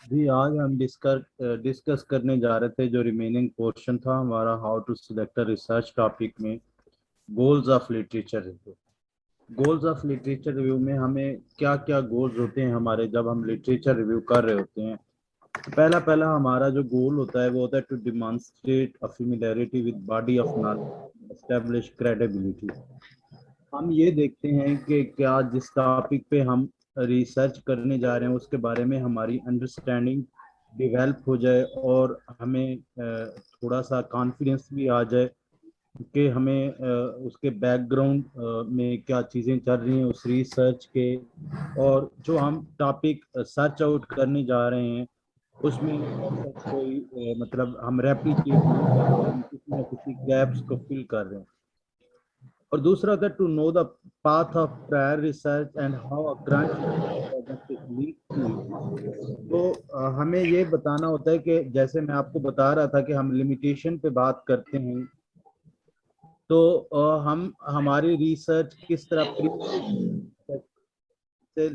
जी, आज हम डिस्कस करने जा रहे थे। जो रिमेनिंग पोर्शन था हमारा, how to select a research topic में goals of literature review. Goals of literature review में हमें क्या क्या गोल्स होते हैं हमारे, जब हम लिटरेचर रिव्यू कर रहे होते हैं। पहला पहला हमारा जो गोल होता है वो होता है to demonstrate a familiarity with body of knowledge, establish credibility. हम ये देखते हैं कि क्या जिस टॉपिक पे हम रिसर्च करने जा रहे हैं उसके बारे में हमारी अंडरस्टैंडिंग डेवलप हो जाए, और हमें थोड़ा सा कॉन्फिडेंस भी आ जाए कि हमें उसके बैकग्राउंड में क्या चीज़ें चल रही हैं उस रिसर्च के, और जो हम टॉपिक सर्च आउट करने जा रहे हैं उसमें ऐसा कोई मतलब हम रेप्लिकेट नहीं कर रहे हैं, हम किसी न किसी गैप्स को फिल कर रहे हैं। और दूसरा होता है to know the path of prior research and how a grant project is linked to it. तो हमें ये बताना होता है कि जैसे मैं आपको बता रहा था कि हम लिमिटेशन पे बात करते हैं, तो हम हमारी रिसर्च किस तरह प्रीवियस से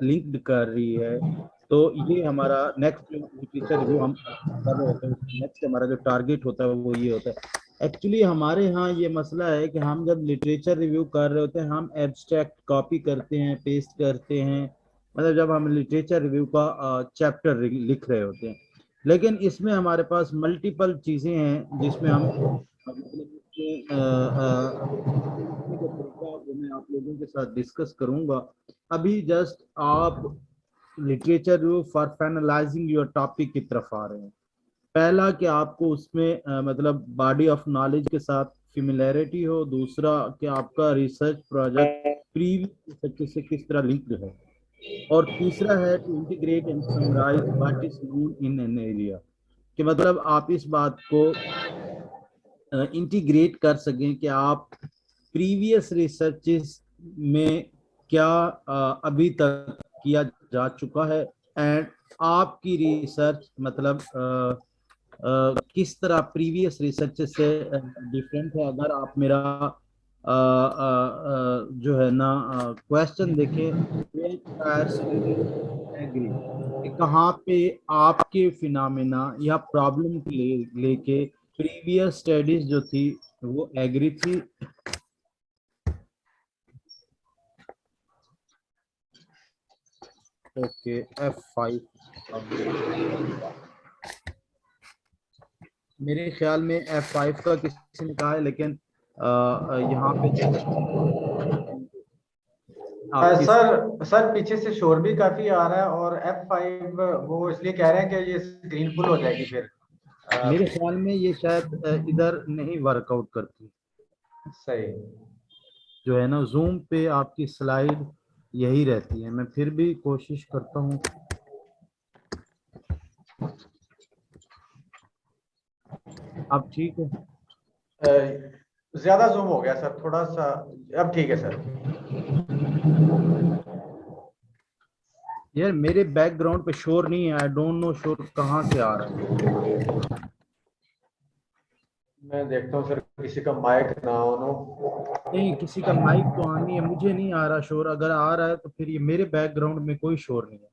लिंक्ड कर रही है। तो ये हमारा नेक्स्ट जो लिटरेचर रिव्यू हम कर रहे होते हैं, नेक्स्ट हमारा जो टारगेट होता है वो ये होता है। एक्चुअली हमारे यहाँ ये मसला है कि हम जब लिटरेचर रिव्यू कर रहे होते हैं हम एब्स्ट्रैक्ट कॉपी करते हैं, पेस्ट करते हैं, मतलब जब हम लिटरेचर रिव्यू का चैप्टर लिख रहे होते हैं। लेकिन इसमें हमारे पास मल्टीपल चीज़ें हैं जिसमें हम मतलब लिखने का तरीका वो मैं आप लोगों के साथ डिस्कस करूंगा। अभी जस्ट आप literature review for finalising your topic की तरफ आ रहे हैं। पहला कि आपको उसमें मतलब बॉडी ऑफ नॉलेज के साथ फिमिलैरिटी हो। दूसरा कि आपका रिसर्च प्रोजेक्ट प्रीवियस रिसर्च से किस तरह लिंक्ड है। और तीसरा है to integrate and summarise what is known in an area, कि मतलब आप इस बात को इंटीग्रेट कर सकें कि आप प्रीवियस रिसर्चेस में क्या अभी तक किया जा चुका है, एंड आपकी रिसर्च मतलब किस तरह प्रीवियस रिसर्च से डिफरेंट है। अगर आप मेरा जो है ना क्वेश्चन देखें, एग्री कि कहाँ पे आपके फिनोमेना या प्रॉब्लम को लेके प्रीवियस स्टडीज जो थी वो एग्री थी। ओके, F5 मेरे ख्याल में F5 का किसी ने कहा है, लेकिन यहाँ पे आपकी सर पीछे से शोर भी काफी आ रहा है और F5 वो इसलिए कह रहे हैं कि ये स्क्रीन फुल हो जाएगी फिर। मेरे ख्याल में ये शायद इधर नहीं वर्कआउट करती। सही। जो है ना जूम पे आपकी स्लाइड यही रहती है, मैं फिर भी कोशिश करता हूँ। अब ठीक है। ज्यादा जूम हो गया सर थोड़ा सा। अब ठीक है सर। यार मेरे बैकग्राउंड पे शोर नहीं है, आई डोंट नो शोर कहाँ से आ रहा है। मैं देखता हूँ सर किसी का माइक ना ऑन हो। नहीं, किसी का माइक तो ऑन नहीं है, मुझे नहीं आ रहा शोर। अगर आ रहा है तो फिर ये मेरे बैकग्राउंड में कोई शोर नहीं है। अच्छा,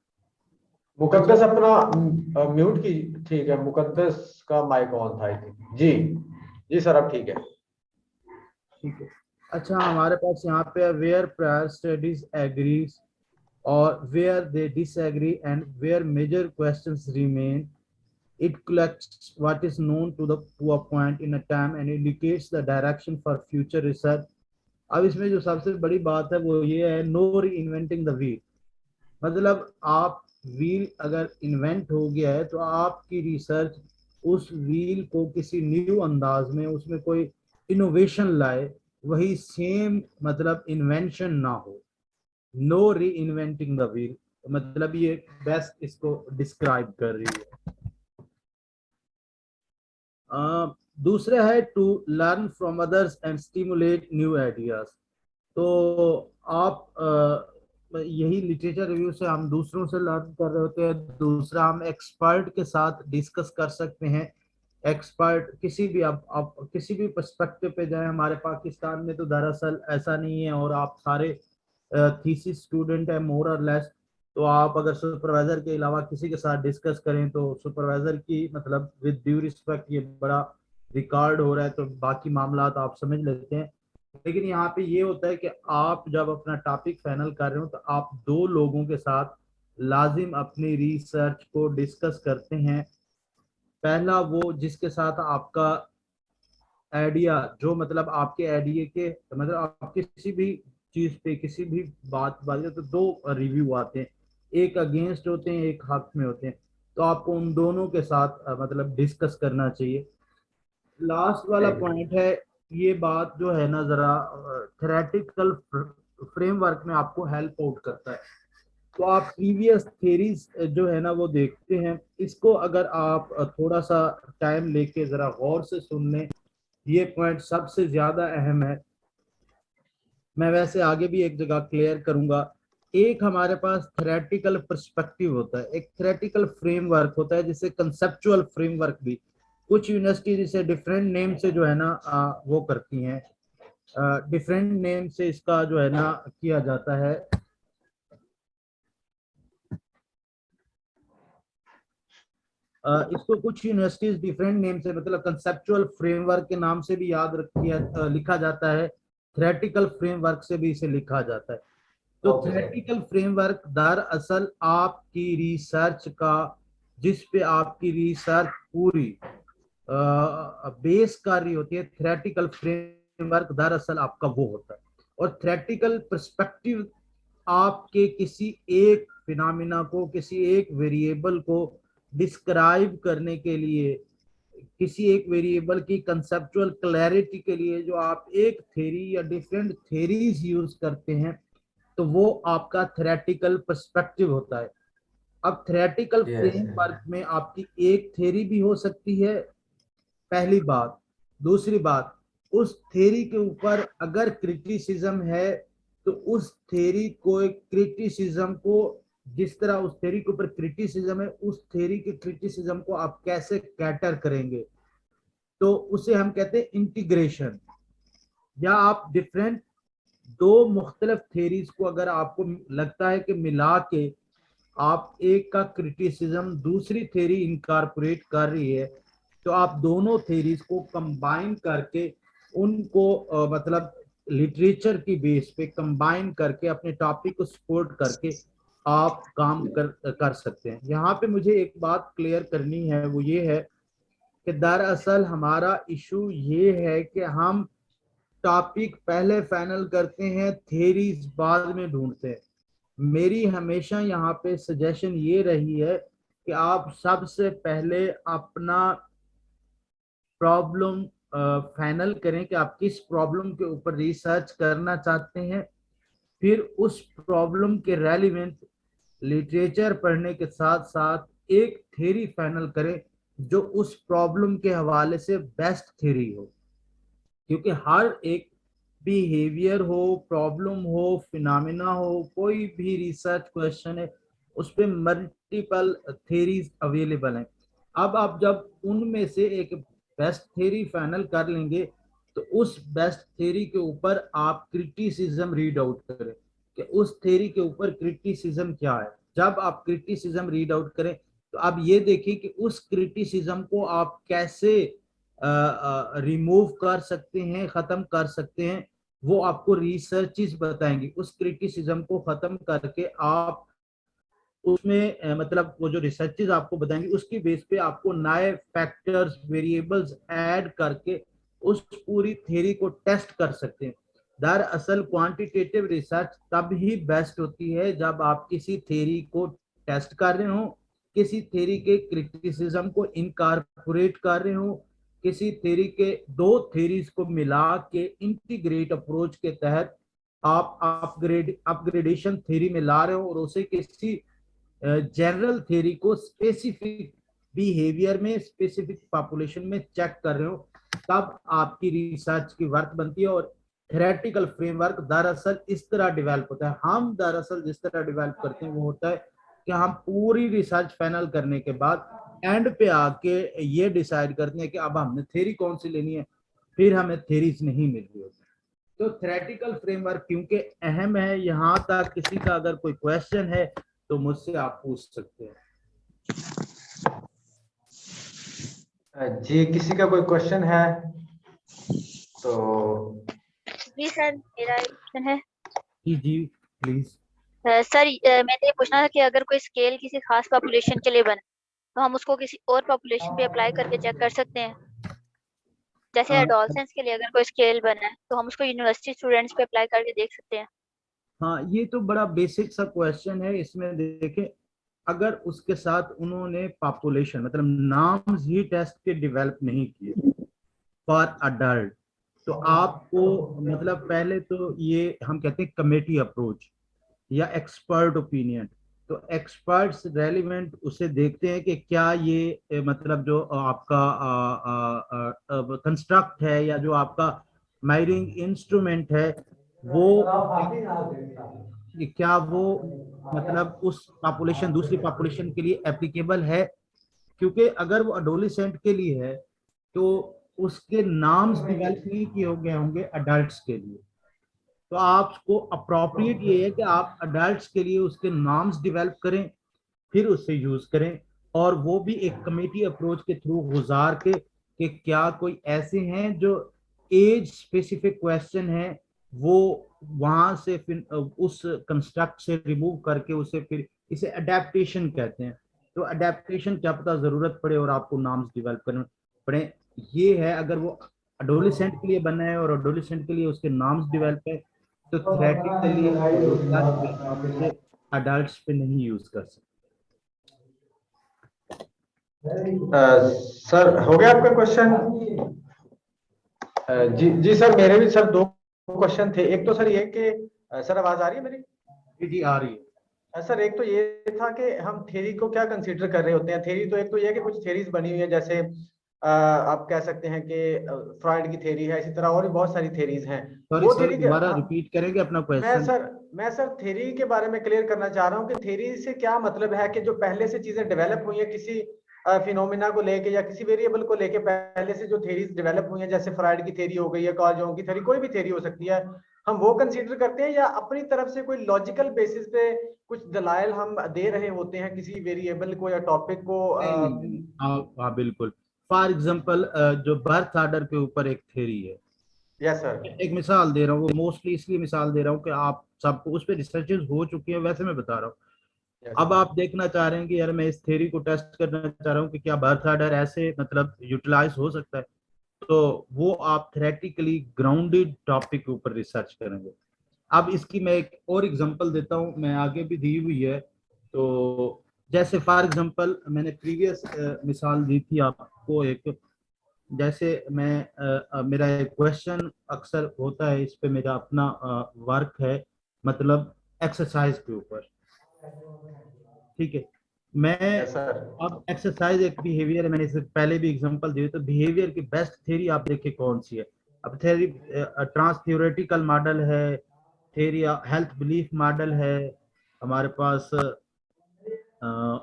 मुकद्दस अपना म्यूट की। ठीक है, मुकद्दस का माइक ऑन था I think. Ji ji sir अब ठीक है। ठीक है। अच्छा, हमारे पास यहाँ पे वेयर प्रायर स्टडीज एग्रीज और where they disagree and where major questions remain, it collects what is known to a point in a time and indicates the direction for future research। अब इसमें जो सबसे बड़ी बात है वो ये है, नो री इन्वेंटिंग द व्हील। मतलब आप व्हील अगर इन्वेंट हो गया है तो आपकी रिसर्च उस व्हील को किसी न्यू अंदाज में उसमें कोई इनोवेशन लाए, वही सेम मतलब इन्वेंशन ना हो। नो री इन्वेंटिंग द व्हील, मतलब ये बेस्ट इसको डिस्क्राइब कर रही है। दूसरा है to learn from others and stimulate new ideas. तो आप यही लिटरेचर रिव्यू से हम दूसरों से लर्न कर रहे होते हैं। दूसरा, हम एक्सपर्ट के साथ डिस्कस कर सकते हैं। एक्सपर्ट किसी भी आप किसी भी पर्सपेक्टिव पे जाए, हमारे पाकिस्तान में तो दरअसल ऐसा नहीं है, और आप सारे थीसिस स्टूडेंट है मोर और लेस। तो आप अगर सुपरवाइजर के अलावा किसी के साथ डिस्कस करें तो सुपरवाइजर की मतलब विद ड्यू रिस्पेक्ट ये बड़ा रिकॉर्ड हो रहा है, तो बाकी मामला आप समझ लेते हैं। लेकिन यहाँ पे ये होता है कि आप जब अपना टॉपिक फाइनल कर रहे हो तो आप दो लोगों के साथ लाजिम अपनी रिसर्च को डिस्कस करते हैं। पहला वो जिसके साथ आपका आइडिया, जो मतलब आपके आइडिया के मतलब आप किसी भी चीज पे किसी भी बात तो दो रिव्यू आते हैं, एक अगेंस्ट होते हैं एक हक में होते हैं। तो आपको उन दोनों के साथ मतलब डिस्कस करना चाहिए। लास्ट वाला पॉइंट है, ये बात जो है ना जरा थ्योरेटिकल फ्रेमवर्क में आपको हेल्प आउट करता है। तो आप प्रीवियस थेरीज जो है ना वो देखते हैं, इसको अगर आप थोड़ा सा टाइम लेके जरा गौर से सुन लें, ये पॉइंट सबसे ज्यादा अहम है। मैं वैसे आगे भी एक जगह क्लियर करूंगा। एक हमारे पास थ्योरेटिकल पर्सपेक्टिव होता है, एक थ्योरेटिकल फ्रेमवर्क होता है, जिसे कंसेप्चुअल फ्रेमवर्क भी कुछ यूनिवर्सिटी जिसे डिफरेंट नेम से जो है ना वो करती हैं, डिफरेंट नेम से इसका जो है ना किया जाता है। इसको कुछ यूनिवर्सिटीज डिफरेंट नेम से मतलब कंसेप्चुअल फ्रेमवर्क के नाम से भी याद रखिए, लिखा जाता है, थ्योरेटिकल फ्रेमवर्क से भी इसे लिखा जाता है। तो थ्योरेटिकल फ्रेमवर्क दरअसल आपकी रिसर्च का, जिस पे आपकी रिसर्च पूरी बेस कर रही होती है, थ्योरेटिकल फ्रेमवर्क दरअसल आपका वो होता है। और थ्योरेटिकल पर्सपेक्टिव आपके किसी एक फिनोमिना को, किसी एक वेरिएबल को डिस्क्राइब करने के लिए, किसी एक वेरिएबल की कंसेप्चुअल क्लैरिटी के लिए जो आप एक थ्योरी या डिफरेंट थ्योरीज यूज करते हैं, तो वो आपका थ्योरेटिकल पर्सपेक्टिव होता है। अब थ्योरेटिकल फ्रेमवर्क में आपकी एक थ्योरी भी हो सकती है, पहली बात। दूसरी बात, उस थ्योरी के ऊपर अगर क्रिटिसिज्म है तो उस थ्योरी को, क्रिटिसिज्म को, जिस तरह उस थ्योरी के ऊपर क्रिटिसिज्म है, उस थ्योरी के क्रिटिसिज्म को आप कैसे कैटर करेंगे, तो उसे हम कहते हैं इंटीग्रेशन। या आप डिफरेंट दो मुख्तलिफ थ्योरीज को अगर आपको लगता है कि मिला के आप एक का क्रिटिसिज्म दूसरी थ्योरी इनकारपोरेट कर रही है, तो आप दोनों थ्योरीज को कंबाइन करके उनको मतलब लिटरेचर की बेस पे कंबाइन करके अपने टॉपिक को सपोर्ट करके आप काम कर सकते हैं। यहाँ पे मुझे एक बात क्लियर करनी है, वो ये है कि दरअसल हमारा इशू ये है कि हम टॉपिक पहले फाइनल करते हैं, थ्योरीज बाद में ढूंढते हैं। मेरी हमेशा यहाँ पे सजेशन ये रही है कि आप सबसे पहले अपना प्रॉब्लम फाइनल करें कि आप किस प्रॉब्लम के ऊपर रिसर्च करना चाहते हैं, फिर उस प्रॉब्लम के रेलिवेंट लिटरेचर पढ़ने के साथ साथ एक थ्योरी फाइनल करें जो उस प्रॉब्लम के हवाले से बेस्ट थ्योरी हो। क्योंकि हर एक बिहेवियर हो, प्रॉब्लम हो, फिनोमिना हो, कोई भी रिसर्च क्वेश्चन है, उस पे मल्टीपल थ्योरीज अवेलेबल हैं। अब आप जब उनमें से एक बेस्ट थ्योरी फाइनल कर लेंगे तो उस बेस्ट थ्योरी के ऊपर आप क्रिटिसिज्म रीड आउट करें कि उस थ्योरी के ऊपर क्रिटिसिज्म क्या है। जब आप क्रिटिसिज्म रीड आउट करें तो आप ये देखिए कि उस क्रिटिसिज्म को आप कैसे रिमूव कर सकते हैं, खत्म कर सकते हैं, वो आपको रिसर्चेस बताएंगी। उस क्रिटिसिज्म को खत्म करके आप उसमें मतलब वो जो रिसर्चेस आपको बताएंगे उसकी बेस पे आपको नए फैक्टर्स, वेरिएबल्स ऐड करके उस पूरी थ्योरी को टेस्ट कर सकते हैं। दरअसल क्वांटिटेटिव रिसर्च तब ही बेस्ट होती है जब आप किसी थ्योरी को टेस्ट कर रहे हो, किसी थ्योरी के क्रिटिसिज्म को इनकारपोरेट कर रहे हो, किसी थ्योरी के दो थ्योरीज को मिला के इंटीग्रेट अप्रोच के तहत आप अपग्रेडेशन थ्योरी में ला रहे हो और उसे किसी जनरल थ्योरी को स्पेसिफिक बिहेवियर में, स्पेसिफिक पॉपुलेशन में चेक कर रहे हो, तब आपकी रिसर्च की वर्थ बनती है। और थ्योरेटिकल फ्रेमवर्क दरअसल इस तरह डेवलप होता है। हम दरअसल जिस तरह डेवलप करते हैं वो होता है कि हम पूरी रिसर्च फाइनल करने के बाद एंड पे आके ये डिसाइड करते हैं कि अब हमने थ्योरी कौन सी लेनी है, फिर हमें थ्योरीज नहीं मिल रही होती। तो थ्योरेटिकल फ्रेमवर्क क्योंकि अहम है, यहाँ तक किसी का अगर कोई क्वेश्चन है तो मुझसे आप पूछ सकते हैं। जी किसी का कोई क्वेश्चन है तो? जी सर, मेरा एक क्वेश्चन है। जी प्लीज। सर, मैंने ये पूछना था कि अगर कोई स्केल किसी खास पॉपुलेशन के लिए बना तो हम उसको किसी और पॉपुलेशन पे अप्लाई करके चेक कर सकते हैं। जैसे एडोलसेंस के लिए अगर कोई स्केल बना है तो हम उसको यूनिवर्सिटी स्टूडेंट्स पे अप्लाई करके देख सकते हैं। हाँ, ये तो बड़ा बेसिक सा क्वेश्चन है। इसमें देखें, अगर उसके साथ उन्होंने पॉपुलेशन मतलब नाम्स ही टेस्ट के डेवलप नहीं किए फॉर अडल्ट, तो आपको मतलब पहले तो ये हम कहते हैं कमेटी अप्रोच या एक्सपर्ट ओपिनियन। तो एक्सपर्ट्स रेलिवेंट उसे देखते हैं कि क्या ये मतलब जो आपका कंस्ट्रक्ट है या जो आपका मायरिंग इंस्ट्रूमेंट है वो कि क्या वो मतलब उस पॉपुलेशन दूसरी पॉपुलेशन के लिए एप्लीकेबल है। क्योंकि अगर वो अडोलिसेंट के लिए है तो उसके नाम्स डिवेल्प नहीं किए गए होंगे अडल्ट्स के लिए। तो आपको अप्रोप्रिएट ये है कि आप अडल्ट्स के लिए उसके नाम्स डिवेल्प करें, फिर उससे यूज करें, और वो भी एक कमेटी अप्रोच के थ्रू गुजार के कि क्या कोई ऐसे हैं जो एज स्पेसिफिक क्वेश्चन है वो वहां से फिर उस कंस्ट्रक्ट से रिमूव करके उसे फिर इसे अडेप्टेशन कहते हैं। तो अडेप्टेशन क्या पता जरूरत पड़े और आपको नाम्स डिवेल्प करने पड़े। ये है अगर वो अडोलिसेंट के लिए बना है और अडोलिसेंट के लिए उसके नाम्स डिवेल्प है तो थ्योरेटिकली रिसर्च में आप उसे अडल्ट्स पे नहीं यूज कर सकते। सर हो गया आपका क्वेश्चन? जी जी सर, मेरे भी सर दो क्वेश्चन थे। एक तो सर ये कि सर आवाज आ रही है मेरी? जी आ रही है। सर एक तो ये था कि हम थ्योरी को क्या कंसीडर कर रहे होते हैं। थ्योरी तो एक तो ये है कि कुछ थ्योरीज बनी हुई है, जैसे आप कह सकते हैं कि फ्रॉइड की थ्योरी है, इसी तरह और भी बहुत सारी थ्योरीज हैं। सॉरी वो सॉरी, थ्योरी के दोबारा रिपीट करेंगे अपना क्वेश्चन। मैं सर थ्योरी के बारे में क्लियर करना चाह रहा हूँ कि थ्योरी से क्या मतलब है कि जो पहले से चीजें डेवलप हुई है किसी फिनोमिना को लेके या किसी वेरिएबल को लेके, पहले से जो थ्योरीज डेवलप हुई है, जैसे फ्राइड की थ्योरी हो गई है, कार्ल जॉन्ग की थ्योरी, कोई भी थ्योरी हो सकती है, हम वो कंसीडर करते हैं, या अपनी तरफ से कोई लॉजिकल बेसिस पे कुछ दलाइल हम दे रहे होते हैं किसी वेरिएबल को या टॉपिक को? नहीं, हाँ बिल्कुल। फॉर एग्जांपल जो बर्थ ऑर्डर के ऊपर एक थ्योरी है। Yes sir. एक मिसाल दे रहा हूँ, वो मोस्टली इसलिए मिसाल दे रहा हूँ कि आप सबको उस पर रिसर्चेस हो चुकी है, वैसे मैं बता रहा हूँ। अब आप देखना चाह रहे हैं कि यार मैं इस थ्योरी को टेस्ट करना चाह रहा हूँ कि क्या बर्थ ऑर्डर ऐसे मतलब यूटिलाइज हो सकता है, तो वो आप थ्योरेटिकली ग्राउंडेड टॉपिक के ऊपर रिसर्च करेंगे। अब इसकी मैं एक और एग्जांपल देता हूँ, मैं आगे भी दी हुई है। तो जैसे फॉर एग्जांपल मैंने प्रीवियस मिसाल दी थी आपको एक, जैसे मेरा एक क्वेश्चन अक्सर होता है, इस पे मेरा अपना वर्क है, मतलब एक्सरसाइज के ऊपर। ठीक है, मैं यस सर। अब एक्सरसाइज एक बिहेवियर है, मैंने इससे पहले भी एग्जांपल दिए, तो बिहेवियर की बेस्ट थ्योरी आप देखिए कौन सी है। अब थ्योरी ट्रांस थ्योरेटिकल मॉडल है, थ्योरी हेल्थ बिलीफ मॉडल है हमारे पास,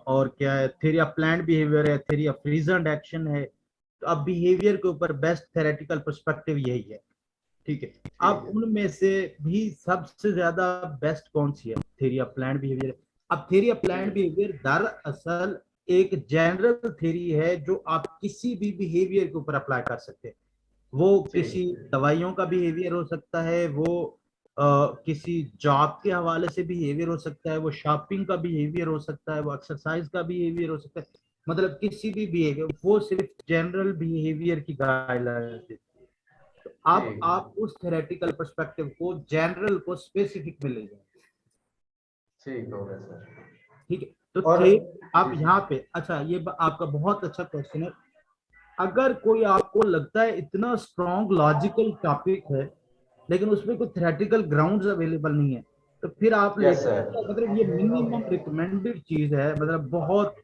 और क्या है, थ्योरी ऑफ प्लान्ड बिहेवियर है, थ्योरी ऑफ रीजनड एक्शन है। तो अब बिहेवियर के ऊपर बेस्ट थ्योरेटिकल पर्सपेक्टिव यही है। ठीक है, अब उनमें से भी सबसे ज्यादा बेस्ट कौन सी है? Theory of planned behaviour. अब थ्योरी ऑफ प्लान्ड बिहेवियर दरअसल एक जनरल थ्योरी है जो आप किसी भी बिहेवियर के ऊपर अप्लाई कर सकते हैं। वो किसी दवाइयों का बिहेवियर हो सकता है, वो किसी जॉब के हवाले से बिहेवियर हो सकता है, वो शॉपिंग का बिहेवियर हो सकता है, वो एक्सरसाइज का बिहेवियर हो सकता है, मतलब किसी भी बिहेवियर, वो सिर्फ जनरल बिहेवियर की गाइडलाइन देती है। तो अब आप उस थ्योरेटिकल पर्सपेक्टिव को जनरल को स्पेसिफिक में ले जाए। ठीक हो गया सर। ठीक है, तो और थे आप यहाँ पे, अच्छा ये आपका बहुत अच्छा क्वेश्चन है। अगर कोई आपको लगता है इतना स्ट्रॉन्ग लॉजिकल टॉपिक है लेकिन उसमें कोई थ्योरेटिकल ग्राउंड्स अवेलेबल नहीं है, तो फिर आप ले यस सकते सर। हैं, मतलब ये मिनिमम रिकमेंडेड चीज है, मतलब बहुत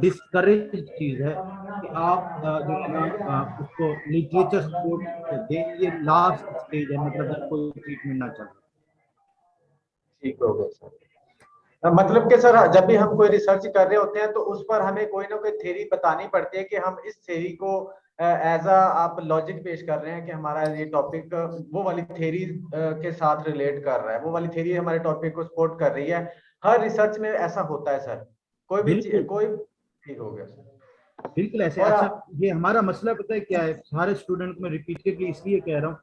डिस्करेज चीज है कि आप जो है ना उसको लिटरेचर सपोर्ट दें। ये लास्ट स्टेज है, मतलब जब कोई ट्रीटमेंट ना चल। ठीक हो गया सर। मतलब कि सर जब भी हम कोई रिसर्च कर रहे होते हैं तो उस पर हमें कोई ना कोई थ्योरी बतानी पड़ती है कि हम इस थ्योरी को एज अ आप लॉजिक पेश कर रहे हैं कि हमारा ये टॉपिक वो वाली थ्योरी के साथ रिलेट कर रहा है, वो वाली थ्योरी हमारे टॉपिक को सपोर्ट कर रही है। हर रिसर्च में ऐसा होता है सर, कोई भी बिल्कुल कोई ठीक हो गया सर। बिल्कुल ऐसे। और अच्छा, ये हमारा मसला पता है क्या है, सारे स्टूडेंट में रिपीटेडली इसलिए कह रहा हूँ,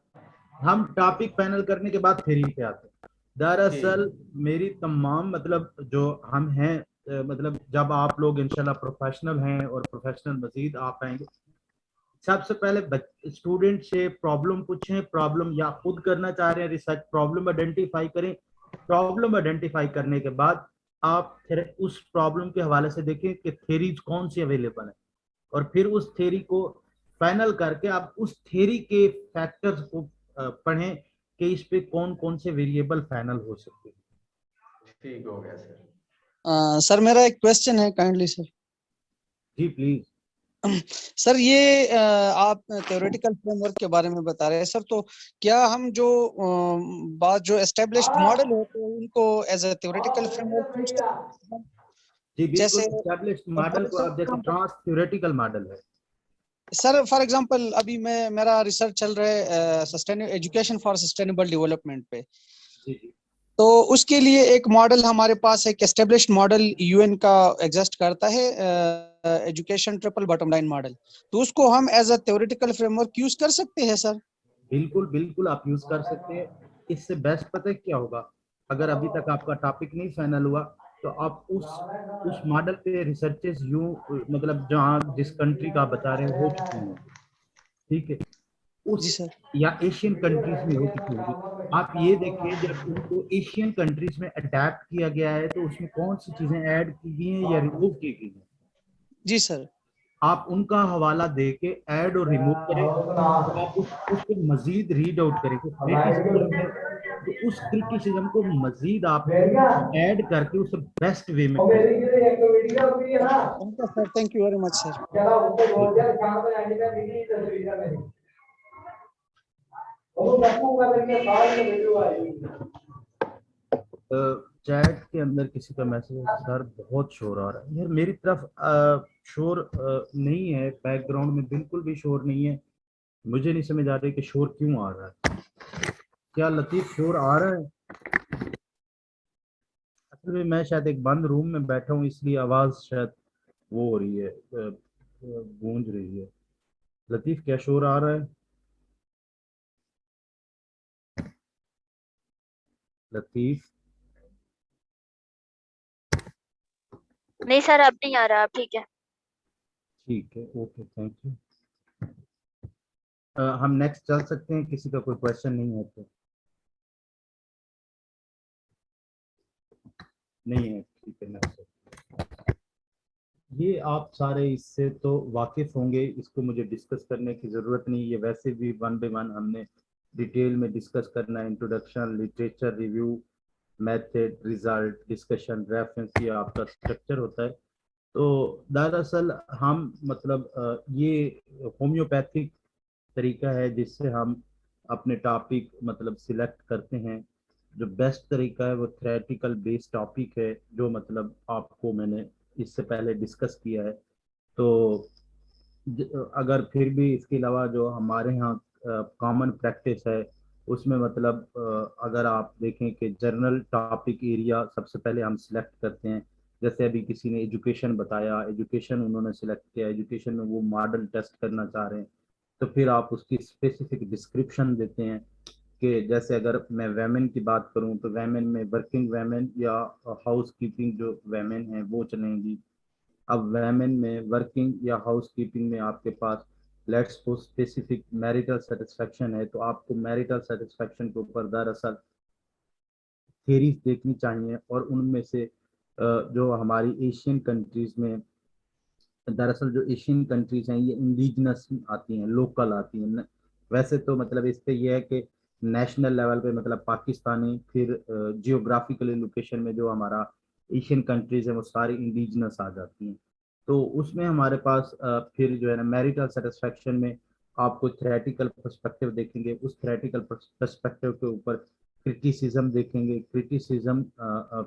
हम टॉपिक फाइनल करने के बाद थ्योरी पे आते हैं। दरअसल मेरी तमाम मतलब जो हम हैं मतलब जब आप लोग इंशाल्लाह प्रोफेशनल हैं और प्रोफेशनल मजीद आप आएंगे, सबसे पहले स्टूडेंट से प्रॉब्लम पूछें, प्रॉब्लम या खुद करना चाह रहे हैं रिसर्च, प्रॉब्लम आइडेंटिफाई करें। प्रॉब्लम आइडेंटिफाई करने के बाद आप फिर उस प्रॉब्लम के हवाले से देखें कि थ्योरीज कौन सी अवेलेबल है, और फिर उस थ्योरी को फाइनल करके आप उस थ्योरी के फैक्टर्स को पढ़ें कि इस पे कौन कौन से वेरिएबल फाइनल हो सकते हैं। ठीक हो गया सर। सर मेरा एक क्वेश्चन है, काइंडली सर। जी प्लीज। सर ये आप थ्योरेटिकल फ्रेमवर्क के बारे में बता रहे हैं सर, तो क्या हम जो बात जो एस्टेब्लिश्ड मॉडल होते हैं उनको as a theoretical framework use करते हैं? जी बिल्कुल, जैसे एस्टैब्लिश्ड मॉडल को आप जैसे ट्रांस थ्योरेटिकल मॉडल है। सर फॉर एग्जांपल अभी मेरा रिसर्च चल रहा है sustainable education for sustainable development पे, जी जी तो उसके लिए एक मॉडल हमारे पास एक एस्टेब्लिश्ड मॉडल यूएन का एग्जिस्ट करता है, education triple bottom line model, तो उसको हम as a theoretical framework use कर सकते हैं सर? बिल्कुल बिल्कुल आप यूज कर सकते हैं। इससे बेस्ट पता है क्या होगा, अगर अभी तक आपका टॉपिक नहीं फाइनल हुआ तो आप उस मॉडल पे रिसर्चेस यूं मतलब जहाँ जिस कंट्री का आप बता रहे हो चुकी होंगी, ठीक है, जी उस सर। या एशियन कंट्रीज में हो चुकी होगी। आप ये देखिए जब उनको एशियन कंट्रीज में अडेप्ट किया गया है तो उसमें कौन सी चीजें ऐड की गई हैं या रिमूव की गई हैं, जी सर। आप उनका हवाला दे के ऐड और रिमूव करें, तो आप उसको मजीद रीड आउट करें कि क्रिटिसिज्म है, तो उस क्रिटिसिज्म को मजीद आप ऐड करके उसे बेस्ट वे में present sir thank you very much sir. Chat के अंदर किसी का मैसेज है, सर बहुत शोर आ रहा है। यार मेरी तरफ शोर नहीं है, बैकग्राउंड में बिल्कुल भी शोर नहीं है। मुझे नहीं समझ आ रही कि शोर क्यों आ रहा है। क्या लतीफ शोर आ रहा है? असल में मैं शायद एक बंद रूम में बैठा हूँ इसलिए आवाज शायद वो हो रही है, गूंज रही है। लतीफ क्या शोर आ रहा है? लतीफ नहीं सर, अब नहीं आ रहा, अब ठीक है। ठीक है, ओके थैंक यू। हम नेक्स्ट चल सकते हैं, किसी का कोई क्वेश्चन नहीं है तो? नहीं है, ठीक है नेक्स्ट। ये आप सारे इससे तो वाकिफ होंगे, इसको मुझे डिस्कस करने की ज़रूरत नहीं, ये वैसे भी वन बाय वन हमने डिटेल में डिस्कस करना है। Introduction, literature review, method, result, discussion, reference, ये आपका स्ट्रक्चर होता है। तो दरअसल हम मतलब ये होम्योपैथिक तरीका है जिससे हम अपने टॉपिक मतलब सिलेक्ट करते हैं। जो बेस्ट तरीका है वो थ्योरेटिकल बेस्ड टॉपिक है, जो मतलब आपको मैंने इससे पहले डिस्कस किया है। तो अगर फिर भी इसके अलावा जो हमारे यहाँ कॉमन प्रैक्टिस है उसमें मतलब अगर आप देखें कि जर्नल टॉपिक एरिया सबसे पहले हम सिलेक्ट करते हैं। जैसे अभी किसी ने एजुकेशन बताया, एजुकेशन उन्होंने सिलेक्ट किया, एजुकेशन में वो मॉडल टेस्ट करना चाह रहे हैं, तो फिर आप उसकी स्पेसिफिक डिस्क्रिप्शन देते हैं कि जैसे अगर मैं वेमेन की बात करूं तो वेमेन में वर्किंग वेमेन या हाउस कीपिंग जो वेमेन हैं वो चलेंगी। अब वेमेन में वर्किंग या हाउस कीपिंग में आपके पास let's suppose specific marital satisfaction है, तो आपको मैरिटल सेटिस्फेक्शन के ऊपर दरअसल थेरीज देखनी चाहिए, और उनमें से जो हमारी एशियन कंट्रीज में, दरअसल जो एशियन कंट्रीज हैं ये इंडिजिनस आती हैं, लोकल आती हैं। वैसे तो मतलब इस पे ये है कि नेशनल लेवल पे मतलब पाकिस्तानी, फिर जियोग्राफिकल लोकेशन में जो हमारा एशियन कंट्रीज है वो सारी इंडिजिनस आ जाती हैं। तो उसमें हमारे पास फिर जो है ना मैरिटल सेटिस्फेक्शन में आपको थ्योरेटिकल पर्सपेक्टिव देखेंगे, उस थ्योरेटिकल पर्सपेक्टिव के ऊपर क्रिटिसिज्म देखेंगे, क्रिटिसिज्म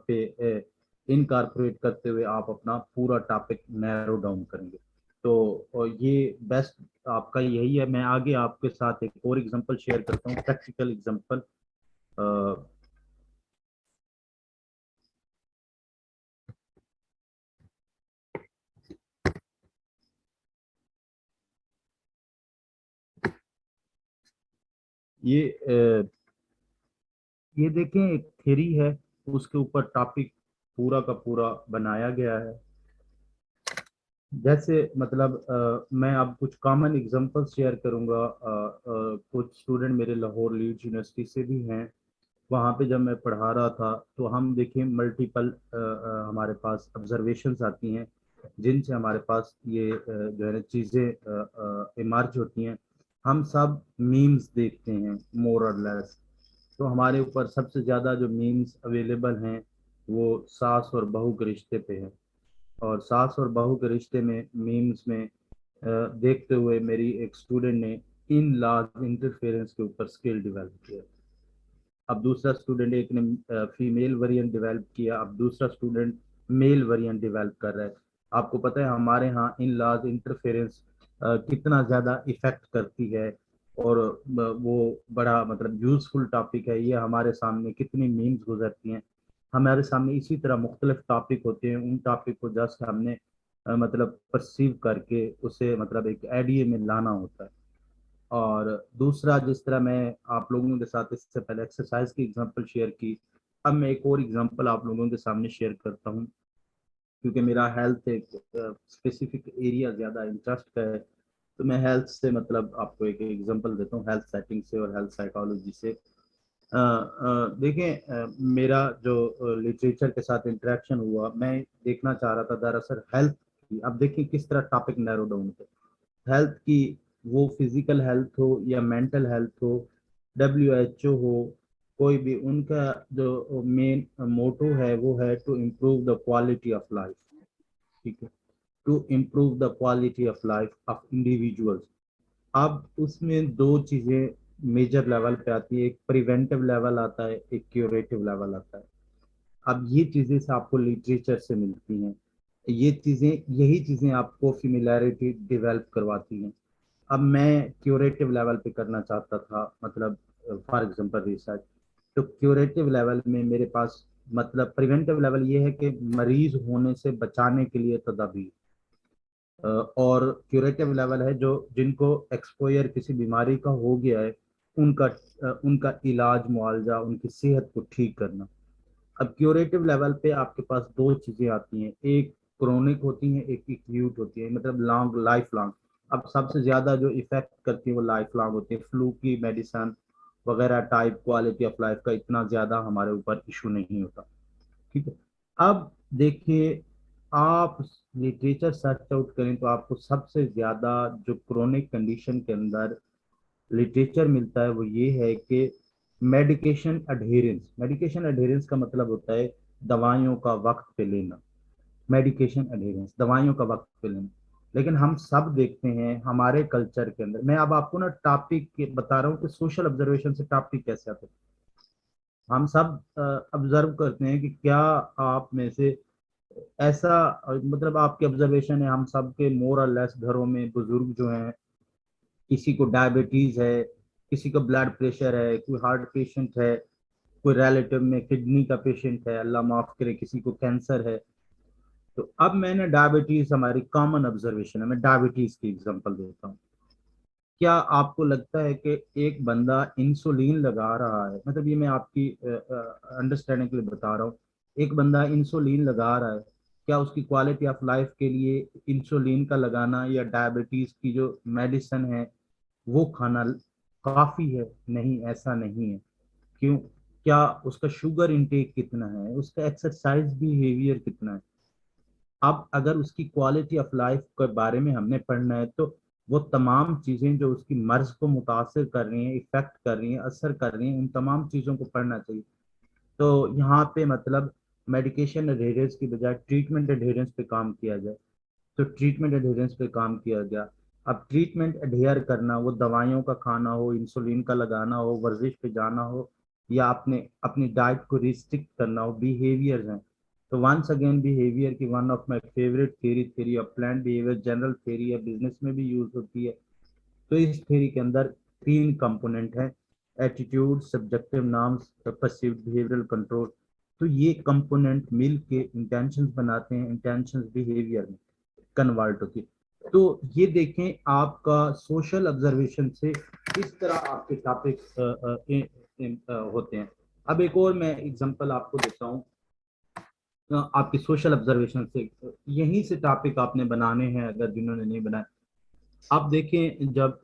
पे इनकारपोरेट करते हुए आप अपना पूरा टॉपिक नैरो डाउन करेंगे। तो और ये बेस्ट आपका यही है। मैं आगे आपके साथ एक और एग्जांपल शेयर करता हूँ, प्रैक्टिकल एग्जांपल। ये देखें, एक थ्योरी है, उसके ऊपर टॉपिक पूरा का पूरा बनाया गया है। जैसे मतलब मैं अब कुछ कॉमन एग्जांपल शेयर करूंगा। कुछ स्टूडेंट मेरे लाहौर लीड्स यूनिवर्सिटी से भी हैं। वहाँ पे जब मैं पढ़ा रहा था तो हम देखें मल्टीपल हमारे पास ऑब्जर्वेशंस आती हैं, जिनसे हमारे पास ये जो है ना चीज़ें इमर्ज होती हैं। हम सब मीम्स देखते हैं मोर और लेस। तो हमारे ऊपर सबसे ज़्यादा जो मीम्स अवेलेबल हैं वो सास और बहू के रिश्ते पे हैं। और सास और बहू के रिश्ते में मीम्स में देखते हुए मेरी एक स्टूडेंट ने इन लॉज इंटरफेरेंस के ऊपर स्किल डेवलप किया। अब दूसरा स्टूडेंट, एक ने फीमेल वेरिएंट डेवलप किया, अब दूसरा स्टूडेंट मेल वेरिएंट डेवलप कर रहा है। आपको पता है हमारे यहाँ इन लॉज इंटरफेरेंस कितना ज़्यादा इफेक्ट करती है, और वो बड़ा मतलब यूजफुल टॉपिक है। ये हमारे सामने कितनी मीम्स गुजरती हैं, हमारे सामने इसी तरह मुख्तलिफ टॉपिक होते हैं। उन टॉपिक को जस्ट हमने मतलब परसीव करके उसे मतलब एक आइडिया में लाना होता है। और दूसरा, जिस तरह मैं आप लोगों के साथ इससे पहले एक्सरसाइज की एग्जांपल शेयर की, अब मैं एक और एग्जांपल आप लोगों के सामने शेयर करता हूँ। क्योंकि मेरा हेल्थ एक स्पेसिफिक एरिया ज़्यादा इंटरेस्ट का है, तो मैं हेल्थ से मतलब आपको एक एग्जांपल देता हूँ, हेल्थ सेटिंग से और हेल्थ साइकोलॉजी से। देखें, मेरा जो लिटरेचर के साथ इंटरेक्शन हुआ, मैं देखना चाह रहा था दरअसल हेल्थ की। अब देखिए किस तरह टॉपिक नैरो डाउन है हेल्थ की, वो फिजिकल हेल्थ हो या मेंटल हेल्थ हो, WHO हो, कोई भी, उनका जो मेन मोटो है वो है to improve the quality of life. ठीक है, to improve the quality of life of individuals. अब उसमें दो चीजें मेजर लेवल पे आती है, एक प्रिवेंटिव लेवल आता है, एक क्यूरेटिव लेवल आता है। अब ये चीजें से आपको लिटरेचर से मिलती हैं, ये चीजें, यही चीजें आपको फिमिलैरिटी डेवलप करवाती हैं। अब मैं क्यूरेटिव लेवल पे करना चाहता था, मतलब फॉर एग्जांपल रिसर्च। तो क्यूरेटिव लेवल में मेरे पास मतलब प्रिवेंटिव लेवल ये है कि मरीज होने से बचाने के लिए तदाबीर, और क्यूरेटिव लेवल है जो जिनको एक्सपोयर किसी बीमारी का हो गया है, उनका उनका इलाज मुआवजा, उनकी सेहत को ठीक करना। अब क्यूरेटिव लेवल पे आपके पास दो चीजें आती हैं, एक क्रोनिक होती हैं, एक एक्यूट होती है, मतलब लॉन्ग, लाइफ लॉन्ग। अब सबसे ज्यादा जो इफेक्ट करती है वो लाइफ लॉन्ग होती है। फ्लू की मेडिसिन वगैरह टाइप क्वालिटी ऑफ लाइफ का इतना ज्यादा हमारे ऊपर इशू नहीं होता। ठीक है। अब देखिए, आप लिटरेचर सर्च आउट करें तो आपको सबसे ज्यादा जो क्रोनिक कंडीशन के अंदर लिटरेचर मिलता है वो ये है कि मेडिकेशन अडहेरेंस। मेडिकेशन अडहेरेंस का मतलब होता है दवाइयों का वक्त पे लेना। मेडिकेशन अडहेरेंस, दवाइयों का वक्त पे लेना। लेकिन हम सब देखते हैं हमारे कल्चर के अंदर, मैं अब आपको ना टॉपिक बता रहा हूँ कि सोशल ऑब्जर्वेशन से टॉपिक कैसे आते हैं। हम सब ऑब्जर्व करते हैं कि क्या आप में से ऐसा मतलब आपके ऑब्जर्वेशन है, हम सब के मोर और लेस घरों में बुजुर्ग जो हैं, किसी को डायबिटीज है, किसी को ब्लड प्रेशर है, कोई हार्ट पेशेंट है, कोई रिलेटिव में किडनी का पेशेंट है, अल्लाह माफ करे किसी को कैंसर है। तो अब मैंने डायबिटीज, हमारी कॉमन ऑब्जर्वेशन है, मैं डायबिटीज की एग्जांपल देता हूँ। क्या आपको लगता है कि एक बंदा इंसुलिन लगा रहा है, मतलब ये मैं आपकी अंडरस्टैंडिंग के लिए बता रहा हूँ, एक बंदा इंसुलिन लगा रहा है, क्या उसकी क्वालिटी ऑफ लाइफ के लिए इंसुलिन का लगाना या डायबिटीज की जो मेडिसिन है वो खाना काफी है? नहीं, ऐसा नहीं है। क्यों? क्या उसका शुगर इनटेक कितना है, उसका एक्सरसाइज बिहेवियर कितना है? अब अगर उसकी क्वालिटी ऑफ लाइफ के बारे में हमने पढ़ना है तो वो तमाम चीजें जो उसकी मर्ज को मुतासर कर रही हैं, इफेक्ट कर रही हैं, असर कर रही हैं, उन तमाम चीजों को पढ़ना चाहिए। तो यहाँ पे मतलब मेडिकेशन एडहेरेंस की बजाय ट्रीटमेंट एडहेरेंस पे काम किया जाए। तो ट्रीटमेंट एडहेरेंस पे काम किया गया। अब ट्रीटमेंट एडहेयर करना, वो दवाइयों का खाना हो, इंसुलिन का लगाना हो, वर्जिश पे जाना हो, या अपने अपनी डाइट को रिस्ट्रिक्ट करना हो, बिहेवियर्स हैं। तो वंस अगेन बिहेवियर की one of my favourite theory of plant behaviour, general theory है, बिजनेस में भी यूज होती है। तो इस थ्योरी के अंदर 3 कंपोनेंट है, attitude, subjective norms, perceived behavioural control. तो ये कंपोनेंट मिल के इंटेंशंस बनाते हैं, इंटेंशंस बिहेवियर में कन्वर्ट होती है। तो ये देखें आपका सोशल ऑब्जर्वेशन से किस तरह आपके टॉपिक होते हैं। अब एक और मैं एग्जांपल आपको देता हूँ आपकी सोशल ऑब्जर्वेशन से, यहीं से टॉपिक आपने बनाने हैं अगर जिन्होंने नहीं बनाए। आप देखें जब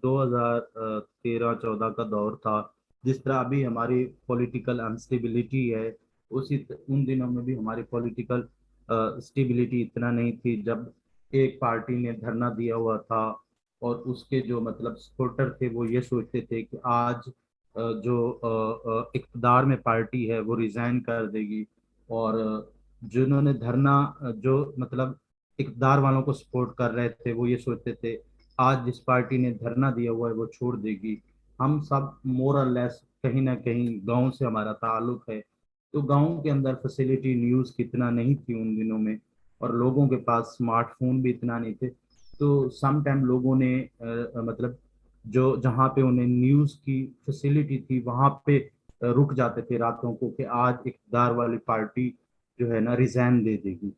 2013-14 का दौर था, जिस तरह अभी हमारी पॉलिटिकल अनस्टेबिलिटी है, उसी उन दिनों में भी हमारी पॉलिटिकल स्टेबिलिटी इतना नहीं थी। जब एक पार्टी ने धरना दिया हुआ था और उसके जो मतलब सपोर्टर थे वो ये सोचते थे कि आज जो इक़्तिदार में पार्टी है वो रिजाइन कर देगी, और जिन्होंने धरना जो मतलब इक़्तिदार वालों को सपोर्ट कर रहे थे वो ये सोचते थे आज जिस पार्टी ने धरना दिया हुआ है वो छोड़ देगी। हम सब मोर और लेस कहीं ना कहीं गांव से हमारा ताल्लुक है, तो गांव के अंदर फैसिलिटी न्यूज़ कितना नहीं थी उन दिनों में, और लोगों के पास स्मार्टफोन भी इतना नहीं थे। तो सम टाइम लोगों ने मतलब जो जहाँ पे उन्हें न्यूज़ की फैसिलिटी थी वहाँ पे रुक जाते थे रातों को कि आज इक़्तिदार वाली पार्टी जो है ना रिजाइन दे देगी।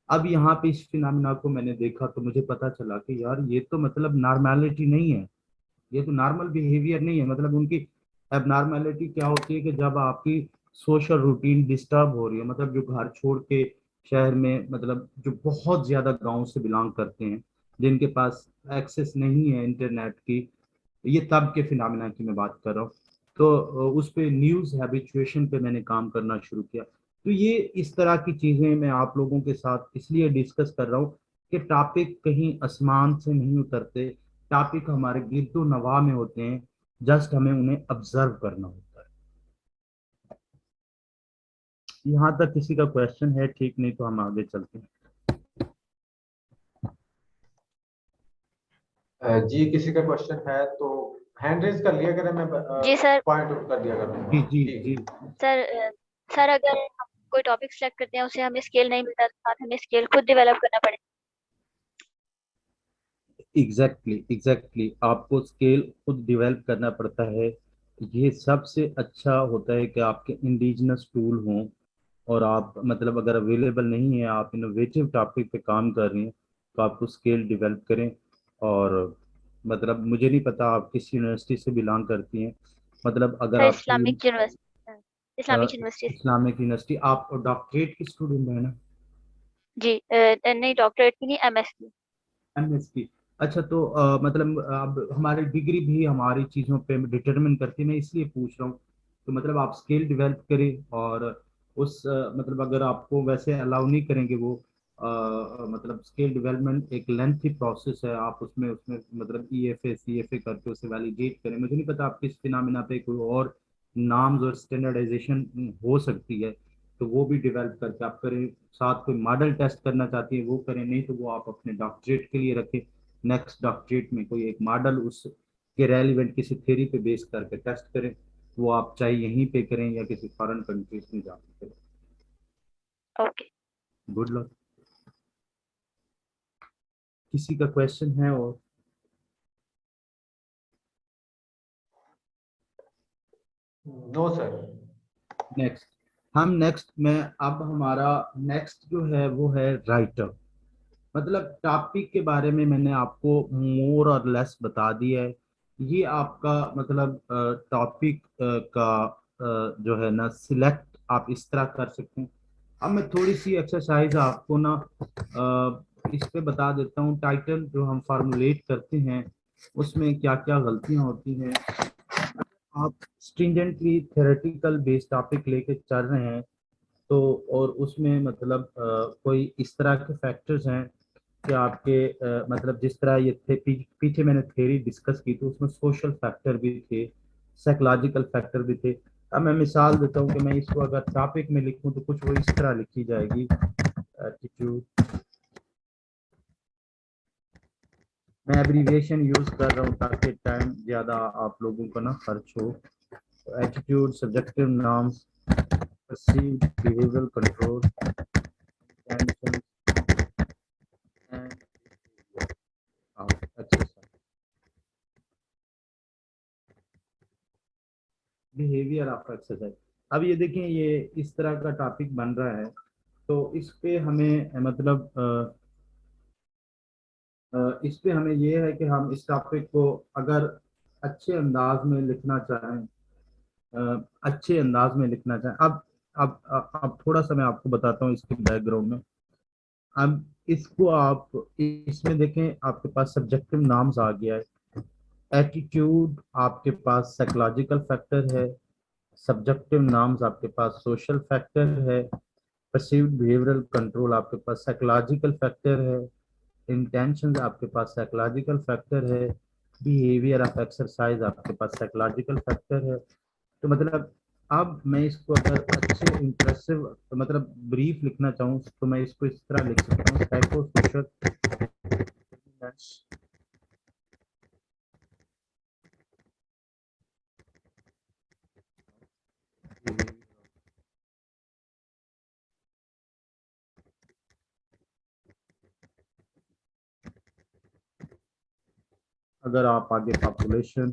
अब यहाँ पे इस फिनोमेना को मैंने देखा तो मुझे पता चला कि यार ये तो मतलब नॉर्मेलिटी नहीं है, ये तो नॉर्मल बिहेवियर नहीं है। मतलब उनकी एबनॉर्मेलिटी क्या होती है कि जब आपकी सोशल रूटीन डिस्टर्ब हो रही है, मतलब जो घर छोड़ के शहर में, मतलब जो बहुत ज्यादा गांव से बिलोंग करते हैं, जिनके पास एक्सेस नहीं है इंटरनेट की, ये तब के फिनोमेना की मैं बात कर रहा हूँ। तो उस पे न्यूज़ हैबिचुएशन पे मैंने काम करना शुरू किया। तो ये इस तरह की चीजें मैं आप लोगों के साथ इसलिए डिस्कस कर रहा हूँ कि टॉपिक कहीं आसमान से नहीं उतरते, टॉपिक हमारे गिरदो नवा में होते हैं, जस्ट हमें उन्हें ऑब्जर्व करना होता है। यहाँ तक किसी का क्वेश्चन है? ठीक, नहीं तो हम आगे चलते हैं। जी किसी का क्वेश्चन है तो हैंड रेज कर लिया करें, मैं जी सर। पॉइंट आउट कर दिया करूंगा। जी जी जी सर सर अगर हम कोई टॉपिक सेलेक्ट करते हैं उसे हमें स्केल नहीं मिलता तो साथ हमें स्केल खुद डेवलप करना पड़ेगा। एग्जैक्टली आपको स्केल खुद डेवलप करना पड़ता है। ये सबसे अच्छा होता है कि आपके इंडिजिनस टूल हों, और आप मतलब अगर अवेलेबल नहीं है, आप इनोवेटिव टॉपिक पे काम कर रही हैं, तो आपको स्केल डेवलप करें। और मतलब मुझे नहीं पता आप किस यूनिवर्सिटी से बिलोंग करती हैं, मतलब अगर सर आपकी इस्लामिक यूनिवर्सिटी। इस्लामिक यूनिवर्सिटी, आप डॉक्टरेट की स्टूडेंट है ना? जी नहीं डॉक्टरेट की नहीं, एमएस की। एमएस की। अच्छा, तो मतलब अब हमारी डिग्री भी हमारी चीज़ों पे डिटरमिन करती है, मैं इसलिए पूछ रहा हूँ। तो मतलब आप स्किल डेवलप करें, और उस मतलब अगर आपको वैसे अलाउ नहीं करेंगे वो मतलब स्किल डेवलपमेंट एक लेंथी प्रोसेस है, आप उसमें उसमें मतलब ईएफए सीएफए करके उसे वैलिडेट करें। मुझे नहीं पता आप किस फिनोमेना पे कोई और नाम्स और स्टैंडर्डाइजेशन हो सकती है, तो वो भी डेवलप करके आप करें। साथ कोई मॉडल टेस्ट करना चाहती है वो करें, नहीं तो वो आप अपने डॉक्टरेट के लिए रखें। नेक्स्ट डॉक्टरेट में कोई एक मॉडल उस के रेलिवेंट किसी थ्योरी पे बेस करके टेस्ट करें, वो आप चाहे यहीं पे करें या किसी फॉरेन कंट्रीज में जाके करें। ओके। Good luck. किसी का क्वेश्चन है? और नो सर। नेक्स्ट में अब हमारा नेक्स्ट जो है वो है राइटर। मतलब टॉपिक के बारे में मैंने आपको मोर और लेस बता दिया है। ये आपका मतलब टॉपिक का जो है ना सिलेक्ट आप इस तरह कर सकते हैं। अब मैं थोड़ी सी एक्सरसाइज आपको ना इस पे बता देता हूँ। टाइटल जो हम फॉर्मुलेट करते हैं उसमें क्या क्या गलतियां होती हैं। आप स्ट्रिंजेंटली थ्योरेटिकल बेस्ड टॉपिक लेके चल रहे हैं, तो और उसमें मतलब कोई इस तरह के फैक्टर्स हैं कि आपके मतलब जिस तरह ये थे पीछे मैंने थ्योरी डिस्कस की तो उसमें सोशल फैक्टर भी थे, साइकोलॉजिकल फैक्टर भी थे। अब मैं मिसाल देता हूँ कि मैं इसको अगर टॉपिक में लिखूं तो कुछ वो इस तरह लिखी जाएगी। एटीट्यूड, मैं एब्रीविएशन यूज कर रहा हूँ ताकि टाइम ज़्यादा आप लोगों का ना खर्च हो। Attitude, subjective norms, perceived behavioral control, intentions and of exercise. Behaviour of exercise. अब ये देखें, ये इस तरह का टॉपिक बन रहा है, तो इस पे हमें मतलब इस पे हमें ये है कि हम इस टॉपिक को अगर अच्छे अंदाज में लिखना चाहें, अच्छे अंदाज में लिखना चाहें। अब थोड़ा सा मैं आपको बताता हूँ इसके बैकग्राउंड में। अब इसको आप इसमें देखें, आपके पास सब्जेक्टिव नाम्स आ गया है, एटीट्यूड आपके पास साइकोलॉजिकल फैक्टर है, सब्जेक्टिव नाम्स आपके पास सोशल फैक्टर है, परसीव्ड बिहेवियरल कंट्रोल आपके पास साइकोलॉजिकल फैक्टर है, इंटेंशन आपके पास साइकोलॉजिकल फैक्टर है, बिहेवियर ऑफ एक्सरसाइज आपके पास साइकोलॉजिकल फैक्टर है। तो मतलब अब मैं इसको अगर अच्छे इंप्रेसिव मतलब ब्रीफ लिखना चाहूँ तो मैं इसको इस तरह लिख सकता हूँ, साइको सोशल अगर आप आगे पॉपुलेशन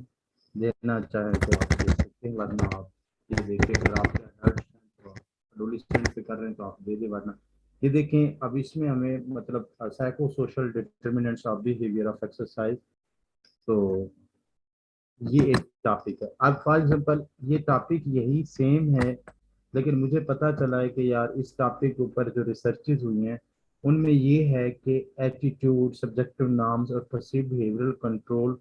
देना चाहें तो आप दे सकते हैं, वरना आप ये देखिए, अगर आप एडल्ट हैं तो एडोलेसेंट पे कर रहे हैं तो आप दे दें, वरना ये देखें। अब इसमें हमें मतलब psycho social determinants of behaviour of exercise, तो ये एक टॉपिक है। अब फॉर एग्जांपल ये टॉपिक यही सेम है, लेकिन मुझे पता चला है कि यार इस टॉपिक के ऊपर जो रिसर्चेज हुई हैं उनमें ये है कि एटीट्यूड, सब्जेक्टिव नॉर्म्स और परसीव्ड बिहेवियरल कंट्रोल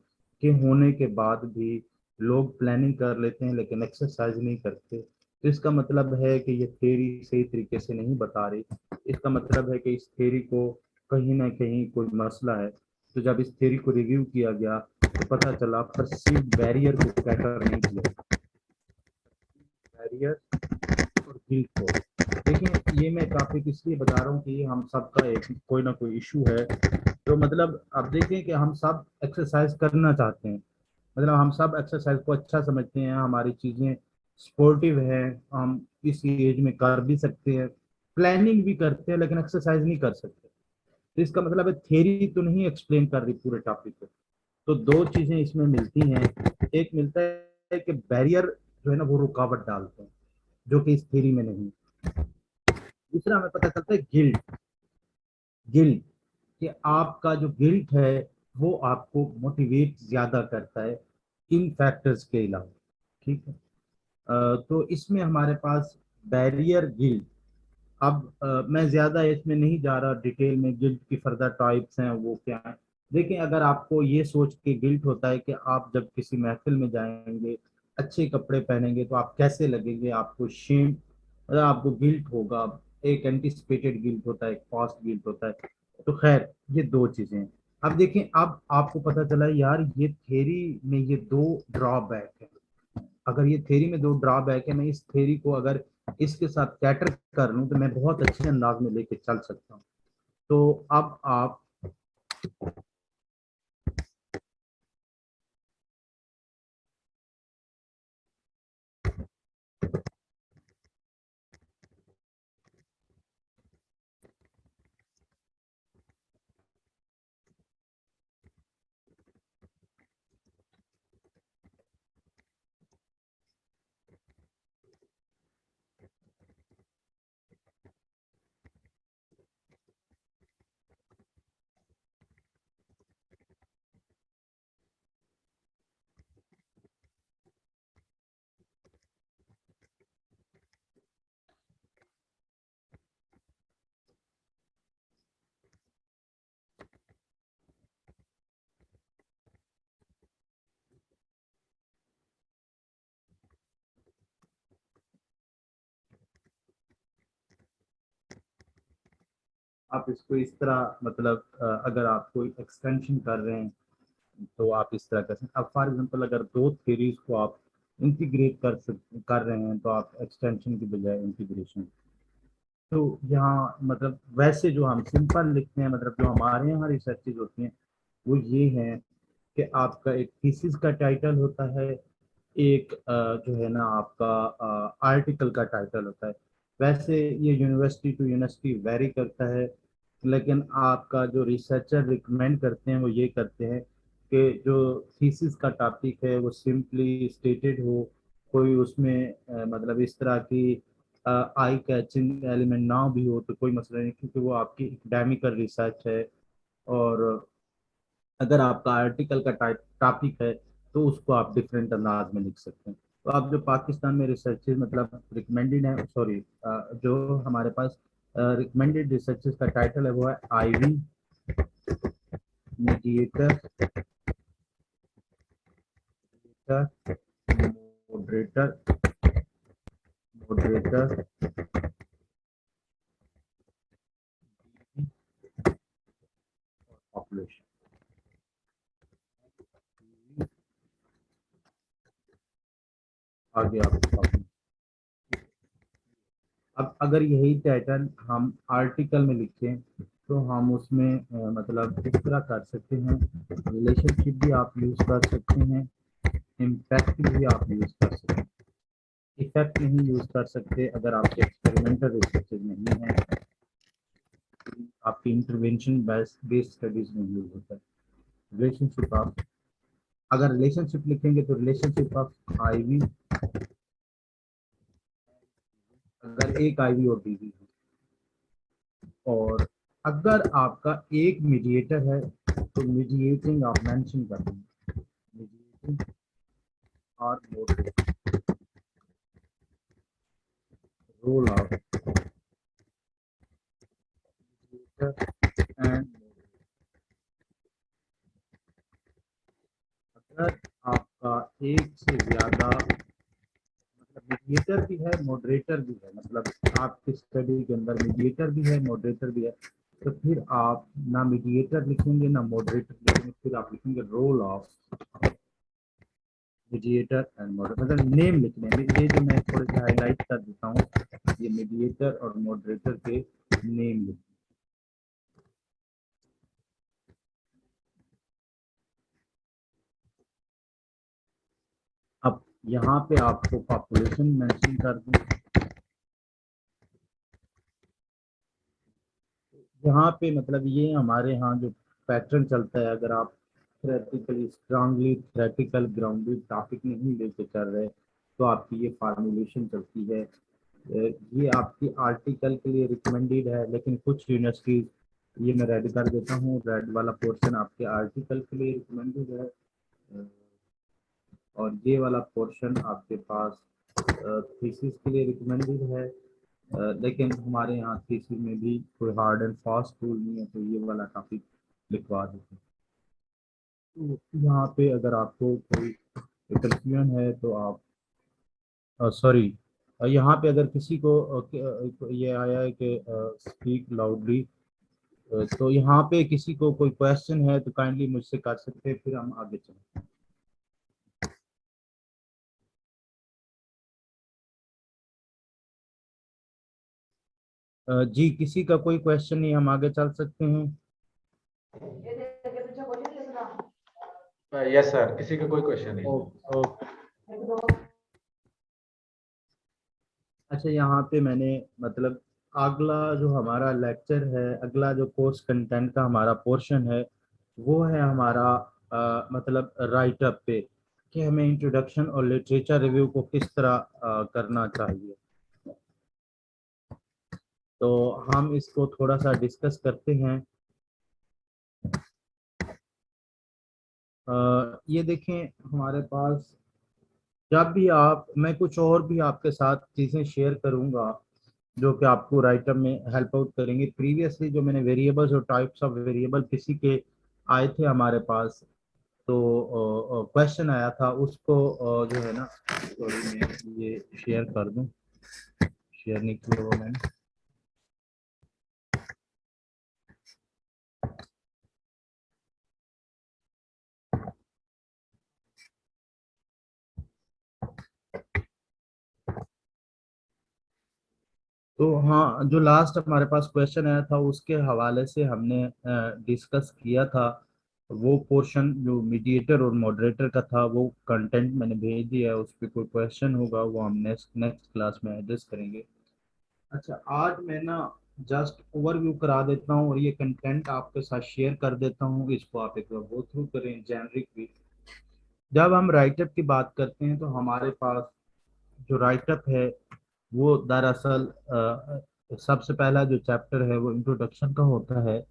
के होने के बाद भी लोग प्लानिंग कर लेते हैं लेकिन एक्सरसाइज नहीं करते। तो इसका मतलब है कि ये थ्योरी सही तरीके से नहीं बता रही। इसका मतलब है कि इस थ्योरी को कहीं ना कहीं कोई मसला है। तो जब इस थ्योरी को रिव्यू किया गया तो पता चला परसीव्ड बैरियर को कैटर नहीं किया, बैरियर और गिल्ट को। देखिए, ये मैं टॉपिक इसलिए बता रहा हूँ कि ये हम सबका एक कोई ना कोई इशू है। तो मतलब आप देखें कि हम सब एक्सरसाइज करना चाहते हैं, मतलब हम सब एक्सरसाइज को अच्छा समझते हैं, हमारी चीज़ें स्पोर्टिव है, हम इस एज में कर भी सकते हैं, प्लानिंग भी करते हैं, लेकिन एक्सरसाइज नहीं कर सकते। तो इसका मतलब है थ्योरी तो नहीं एक्सप्लेन कर रही पूरे टॉपिक को। तो दो चीज़ें इसमें मिलती हैं, एक मिलता है कि बैरियर जो है ना वो रुकावट डालते हैं, जो कि इस थ्योरी में नहीं। दूसरा हमें पता चलता है गिल्ट, गिल्ट कि आपका जो गिल्ट है वो आपको मोटिवेट ज्यादा करता है इन फैक्टर्स के अलावा। ठीक है। तो इसमें हमारे पास बैरियर गिल्ट। अब मैं ज्यादा इसमें नहीं जा रहा डिटेल में, गिल्ट की फर्दर टाइप्स हैं वो क्या है। देखिए, अगर आपको ये सोच के गिल्ट होता है कि आप जब किसी महफिल में जाएंगे, अच्छे कपड़े पहनेंगे तो आप कैसे लगेंगे, आपको शेम मतलब आपको गिल्ट होगा। एक एंटिसिपेटेड गिल्ट होता है, एक पास्ट गिल्ट होता है। तो खैर, ये दो चीजें हैं। अब देखें, अब आपको पता चला यार ये थ्योरी में ये दो ड्रॉबैक है। अगर ये थ्योरी में दो ड्रॉबैक है, मैं इस थ्योरी को अगर इसके साथ कैटर कर लूं तो मैं बहुत अच्छे अंदाज में लेके चल सकता हूँ। तो अब आप आप इसको इस तरह मतलब अगर आप कोई एक्सटेंशन कर रहे हैं तो आप इस तरह कर सकते हैं। अब फॉर एग्जांपल अगर दो थ्योरीज को आप इंटीग्रेट कर रहे हैं तो आप एक्सटेंशन की बजाय इंटीग्रेशन। तो यहाँ मतलब वैसे जो हम सिंपल लिखते हैं, मतलब जो हमारे यहाँ रिसर्चेज होती हैं वो ये हैं कि आपका एक थीसिस का टाइटल होता है, एक जो है ना आपका आर्टिकल का टाइटल होता है। वैसे ये यूनिवर्सिटी टू यूनिवर्सिटी वेरी करता है, लेकिन आपका जो रिसर्चर रिकमेंड करते हैं वो ये करते हैं कि जो थीसिस का टॉपिक है वो सिंपली स्टेटेड हो, कोई उसमें मतलब इस तरह की आई कैचिंग एलिमेंट ना भी हो तो कोई मसला नहीं, क्योंकि वो आपकी एकेडमिकल रिसर्च है। और अगर आपका आर्टिकल का टॉपिक है तो उसको आप डिफरेंट अंदाज में लिख सकते हैं। तो आप जो पाकिस्तान में रिसर्चेज मतलब रिकमेंडेड है, सॉरी, जो हमारे पास रिकमेंडेड रिसर्चेज का टाइटल है वो है IV, mediator, moderator, moderator, population. आगे आप अब अगर यही टाइटल हम आर्टिकल में लिखें तो हम उसमें मतलब इस तरह कर सकते हैं, रिलेशनशिप भी आप यूज कर सकते हैं, इम्पैक्ट भी आप यूज कर सकते हैं। इफेक्ट नहीं यूज कर सकते अगर आपके एक्सपेरिमेंटल रिसर्च नहीं है, आपकी इंटरवेंशन बेस्ड स्टडीज में यूज होता है। रिलेशनशिप आप अगर रिलेशनशिप लिखेंगे तो रिलेशनशिप ऑफ आईवी, अगर एक आईवी और बीवी है, और अगर आपका एक मीडिएटर है तो मीडिएटिंग आप मेंशन कर देंगे, मीडिएटिंग और रोल ऑफ एंड अगर आपका एक से ज्यादा मतलब मीडिएटर भी है मॉडरेटर भी है, मतलब आपकी स्टडी के अंदर मीडिएटर भी है मॉडरेटर भी है, तो फिर आप ना मीडिएटर लिखेंगे ना मॉडरेटर लिखेंगे, फिर आप लिखेंगे role of mediator and moderator, मतलब नेम लिखने में ये जो मैं थोड़े से हाईलाइट कर देता हूँ, ये मीडिएटर और मॉडरेटर के नेम लिखने। अब यहाँ पे आपको पॉपुलेशन मेंशन कर दूं, यहाँ पे मतलब ये हमारे यहाँ जो पैटर्न चलता है, अगर आप theoretically strongly theoretical grounded topic नहीं लेके चल रहे तो आपकी ये फार्मूलेशन चलती है। ये आपकी आर्टिकल के लिए रिकमेंडेड है, लेकिन कुछ यूनिवर्सिटीज, ये मैं रेड कर देता हूँ, रेड वाला पोर्शन आपके आर्टिकल के लिए रिकमेंडेड है, और ये वाला पोर्शन आपके पास थीसिस के लिए रिकमेंडेड है। लेकिन हमारे यहाँ थीसिस में भी कोई हार्ड एंड फास्ट रूल नहीं है, तो ये वाला टॉपिक लिखवा देते हैं। तो यहाँ पे अगर आपको कोई कंफ्यूजन है तो आप सॉरी, यहाँ पे अगर किसी को ये आया है कि स्पीक लाउडली, तो यहाँ पे किसी को कोई क्वेश्चन है तो काइंडली मुझसे कर सकते हैं, फिर हम आगे चलें। जी किसी का कोई क्वेश्चन नहीं, हम आगे चल सकते हैं। यस सर, किसी का कोई क्वेश्चन नहीं। ओके। अच्छा, यहाँ पे मैंने मतलब अगला जो हमारा लेक्चर है, अगला जो कोर्स कंटेंट का हमारा पोर्शन है वो है हमारा मतलब राइट अप पे, कि हमें इंट्रोडक्शन और लिटरेचर रिव्यू को किस तरह करना चाहिए। तो हम इसको थोड़ा सा डिस्कस करते हैं। ये देखें हमारे पास, जब भी आप, मैं कुछ और भी आपके साथ चीज़ें शेयर करूंगा जो कि आपको राइटर में हेल्प आउट करेंगे। प्रीवियसली जो मैंने वेरिएबल्स और टाइप्स ऑफ वेरिएबल किसी के आए थे हमारे पास, तो क्वेश्चन आया था उसको जो है ना, सॉरी मैं ये शेयर कर दूं, शेयर नहीं किया वो मैंने। तो हाँ, जो लास्ट हमारे पास क्वेश्चन आया था उसके हवाले से हमने डिस्कस किया था वो पोर्शन जो मीडिएटर और मॉडरेटर का था वो कंटेंट मैंने भेज दिया है, उस पर कोई क्वेश्चन होगा वो हम नेक्स्ट नेक्स्ट क्लास में एड्रेस करेंगे। अच्छा, आज मैं ना जस्ट ओवरव्यू करा देता हूँ और ये कंटेंट आपके साथ शेयर कर देता हूँ, इसको आप एक बार गो थ्रू करें जेनरिक भी। जब हम राइटअप की बात करते हैं तो हमारे पास जो राइटअप है वो दरअसल सबसे पहला जो चैप्टर है वो इंट्रोडक्शन का होता है।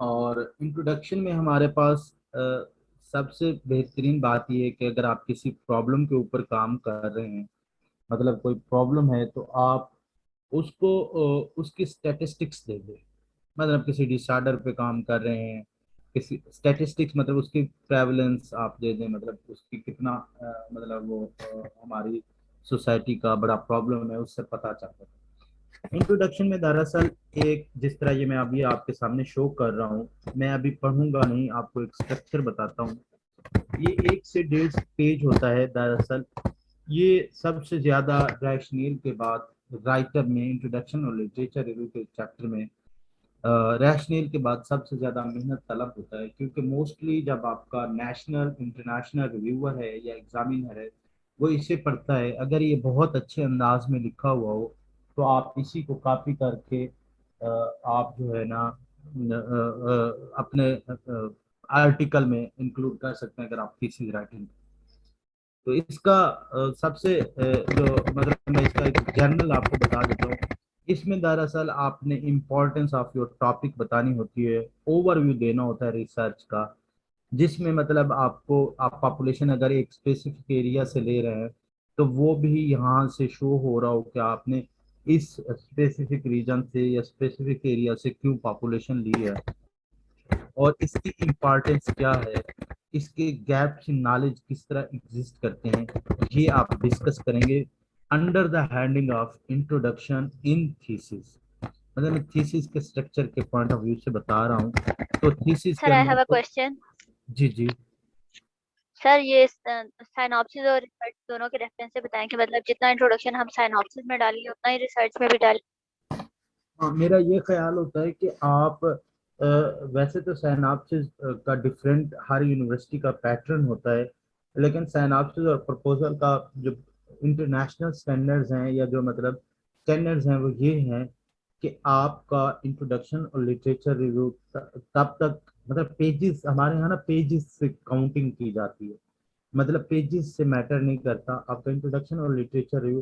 और इंट्रोडक्शन में हमारे पास सबसे बेहतरीन बात ये है कि अगर आप किसी प्रॉब्लम के ऊपर काम कर रहे हैं, मतलब कोई प्रॉब्लम है, तो आप उसको उसकी स्टैटिस्टिक्स दे दें। मतलब किसी डिसऑर्डर पे काम कर रहे हैं, किसी स्टैटिस्टिक्स मतलब उसकी प्रेवलेंस आप दे दें, मतलब उसकी कितना मतलब वो हमारी सोसाइटी का बड़ा प्रॉब्लम है उससे पता चलता है। इंट्रोडक्शन में दरअसल एक, जिस तरह ये मैं अभी आपके सामने शो कर रहा हूँ, मैं अभी पढ़ूंगा नहीं, आपको एक स्ट्रक्चर बताता हूँ। ये 1 से 1.5 पेज होता है दरअसल। ये सबसे ज्यादा रैशनल के बाद राइटर में, इंट्रोडक्शन और लिटरेचर रिव्यू के चैप्टर में रैशनल के बाद सबसे ज्यादा मेहनत तलब होता है, क्योंकि मोस्टली जब आपका नेशनल इंटरनेशनल रिव्यूअर है या एग्जामिनर है वो इसे पढ़ता है, अगर ये बहुत अच्छे अंदाज में लिखा हुआ हो तो आप इसी को कॉपी करके आप जो है ना अपने आर्टिकल में इंक्लूड कर सकते हैं अगर आप थीसिस राइटिंग। तो इसका सबसे जो मतलब मैं इसका एक जर्नल आपको बता देता हूँ। इसमें दरअसल आपने इम्पोर्टेंस ऑफ योर टॉपिक बतानी होती है, ओवरव्यू देना होता है रिसर्च का, जिसमें मतलब आपको, आप पॉपुलेशन अगर एक स्पेसिफिक एरिया से ले रहे हैं तो वो भी यहाँ से शो हो रहा हो कि आपने इस स्पेसिफिक रीजन से या स्पेसिफिक एरिया से क्यों पॉपुलेशन ली है और इसकी इम्पोर्टेंस क्या है, इसके गैप्स इन नॉलेज किस तरह एग्जिस्ट करते हैं, ये आप डिस्कस करेंगे under the heading of introduction in thesis. मतलब मैं थीसिस के स्ट्रक्चर के पॉइंट ऑफ व्यू से बता रहा हूँ। तो थीसिस के सर आई अंदर हैव अ तो क्वेश्चन। जी जी। सर ये साइनॉप्सिस और रिसर्च दोनों के रेफरेंस से बताएं कि मतलब जितना इंट्रोडक्शन हम साइनॉप्सिस में डालेंगे उतना ही रिसर्च में भी डालें। हाँ, मेरा ये ख्याल होता है कि आप वैसे तो साइनॉप्सिस का डिफरेंट हर यूनिवर्सिटी का पैटर्न होता है, लेकिन साइनॉप्सिस और प्रपोजल का जो इंटरनेशनल स्टैंडर्ड्स हैं या जो मतलब स्टैंडर्ड्स हैं वो ये हैं कि आपका इंट्रोडक्शन और लिटरेचर रिव्यू तब तक, मतलब पेजेस, हमारे यहाँ ना पेजेस से काउंटिंग की जाती है, मतलब पेजेस से मैटर नहीं करता, आपका इंट्रोडक्शन और लिटरेचर रिव्यू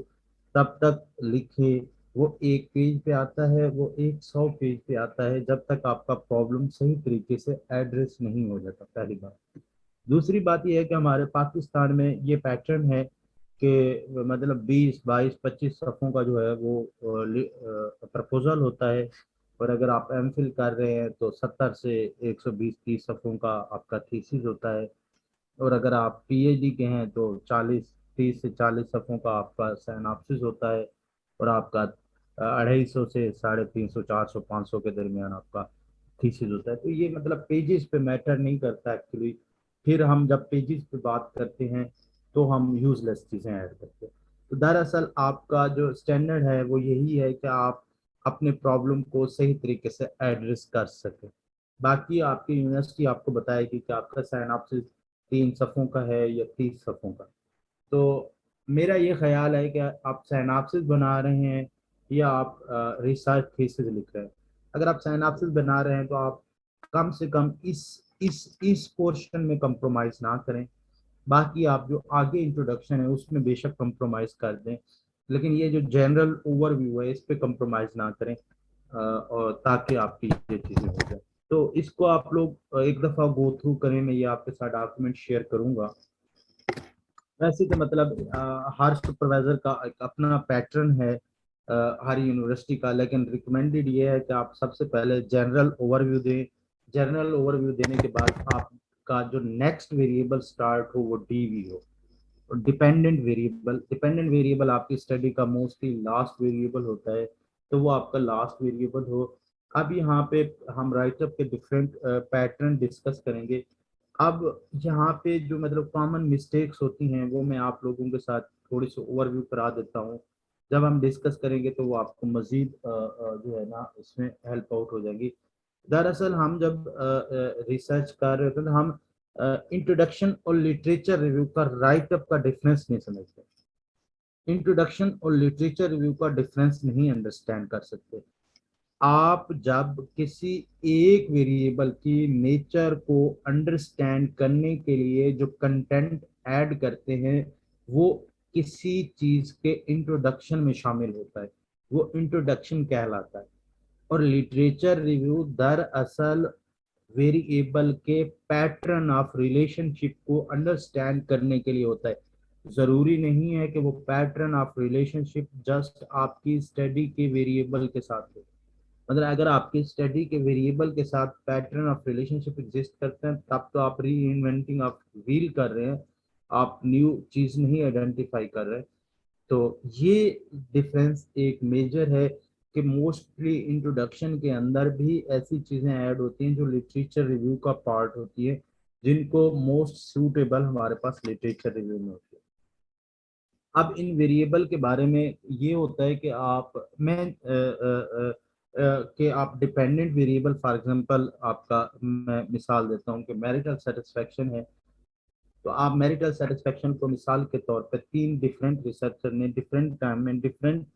तब तक लिखे, वो 1 पेज पे आता है, वो 100 पेज पे आता है, जब तक आपका प्रॉब्लम सही तरीके से एड्रेस नहीं हो जाता, पहली बात। दूसरी बात यह है कि हमारे पाकिस्तान में ये पैटर्न है कि मतलब 20 22 25 सफ़ों का जो है वो प्रपोजल होता है, और अगर आप एमफिल कर रहे हैं तो 70 से 120 30 सफ़ों का आपका थीसिस होता है, और अगर आप पीएचडी के हैं तो 30 से 40 सफ़ों का आपका सिनॉप्सिस होता है, और आपका 250 से 350 400 500 के दरमियान आपका थीसिस होता है। तो ये मतलब पेजेस पे मैटर नहीं करता एक्चुअली। फिर हम जब पेजेस पे बात करते हैं तो हम यूजलेस चीज़ें ऐड करते हैं। तो दरअसल आपका जो स्टैंडर्ड है वो यही है कि आप अपने प्रॉब्लम को सही तरीके से एड्रेस कर सकें। बाकी आपकी यूनिवर्सिटी आपको बताएगी कि आपका सिनॉप्सिस 3 सफ़ों का है या 30 सफ़ों का। तो मेरा ये ख्याल है कि आप सिनॉप्सिस बना रहे हैं या आप रिसर्च थीसिस लिख रहे हैं। अगर आप सिनॉप्सिस बना रहे हैं तो आप कम से कम इस पोर्शन में कंप्रोमाइज ना करें। बाकी आप जो आगे इंट्रोडक्शन है उसमें बेशक कंप्रोमाइज कर दें, लेकिन ये जो जनरल ओवरव्यू है इस पे कंप्रोमाइज ना करें, और ताकि आपकी ये चीज़ें हो जाए। तो इसको आप लोग एक दफ़ा गो थ्रू करें, मैं ये आपके साथ डॉक्यूमेंट शेयर करूंगा। वैसे तो मतलब हर सुपरवाइजर का एक अपना पैटर्न है हर यूनिवर्सिटी का, लेकिन रिकमेंडेड ये है कि आप सबसे पहले जनरल ओवरव्यू दें। जनरल ओवरव्यू देने के बाद आपका जो नेक्स्ट वेरिएबल स्टार्ट हो वो डीवी हो, और डिपेंडेंट वेरिएबल आपकी स्टडी का मोस्टली लास्ट वेरिएबल होता है, तो वो आपका लास्ट वेरिएबल हो। अब यहाँ पे हम राइटअप के डिफरेंट पैटर्न डिस्कस करेंगे। अब यहाँ पे जो मतलब कॉमन मिस्टेक्स होती हैं वो मैं आप लोगों के साथ थोड़ी सी ओवरव्यू करा देता हूँ। जब हम डिस्कस करेंगे तो वो आपको मजीद जो है ना इसमें हेल्प आउट हो जाएगी। दरअसल हम जब रिसर्च कर रहे होते हैं तो हम इंट्रोडक्शन और लिटरेचर रिव्यू का राइट अप का डिफरेंस नहीं समझते, इंट्रोडक्शन और लिटरेचर रिव्यू का डिफरेंस नहीं अंडरस्टैंड कर सकते। आप जब किसी एक वेरिएबल की नेचर को अंडरस्टैंड करने के लिए जो कंटेंट ऐड करते हैं वो किसी चीज के इंट्रोडक्शन में शामिल होता है, वो इंट्रोडक्शन कहलाता है। और लिटरेचर रिव्यू दरअसल वेरिएबल के पैटर्न ऑफ रिलेशनशिप को अंडरस्टैंड करने के लिए होता है। जरूरी नहीं है कि वो पैटर्न ऑफ रिलेशनशिप जस्ट आपकी स्टडी के वेरिएबल के साथ हो। मतलब अगर आपकी स्टडी के वेरिएबल के साथ पैटर्न ऑफ रिलेशनशिप एग्जिस्ट करते हैं तब तो आप री इन्वेंटिंग ऑफ व्हील कर रहे हैं, आप न्यू चीज नहीं आइडेंटिफाई कर रहे। तो ये डिफरेंस एक मेजर है कि मोस्टली इंट्रोडक्शन के अंदर भी ऐसी चीजें ऐड होती हैं जो लिटरेचर रिव्यू का पार्ट होती है, जिनको मोस्ट सूटेबल हमारे पास लिटरेचर रिव्यू में होती है। अब इन वेरिएबल के बारे में ये होता है कि आप डिपेंडेंट वेरिएबल, फॉर एग्जांपल आपका मैं मिसाल देता हूँ कि मैरिटल सेटिस्फेक्शन है, तो आप मैरिटल सेटिस्फेक्शन को मिसाल के तौर पर 3 डिफरेंट रिसर्चर ने डिफरेंट टाइम में डिफरेंट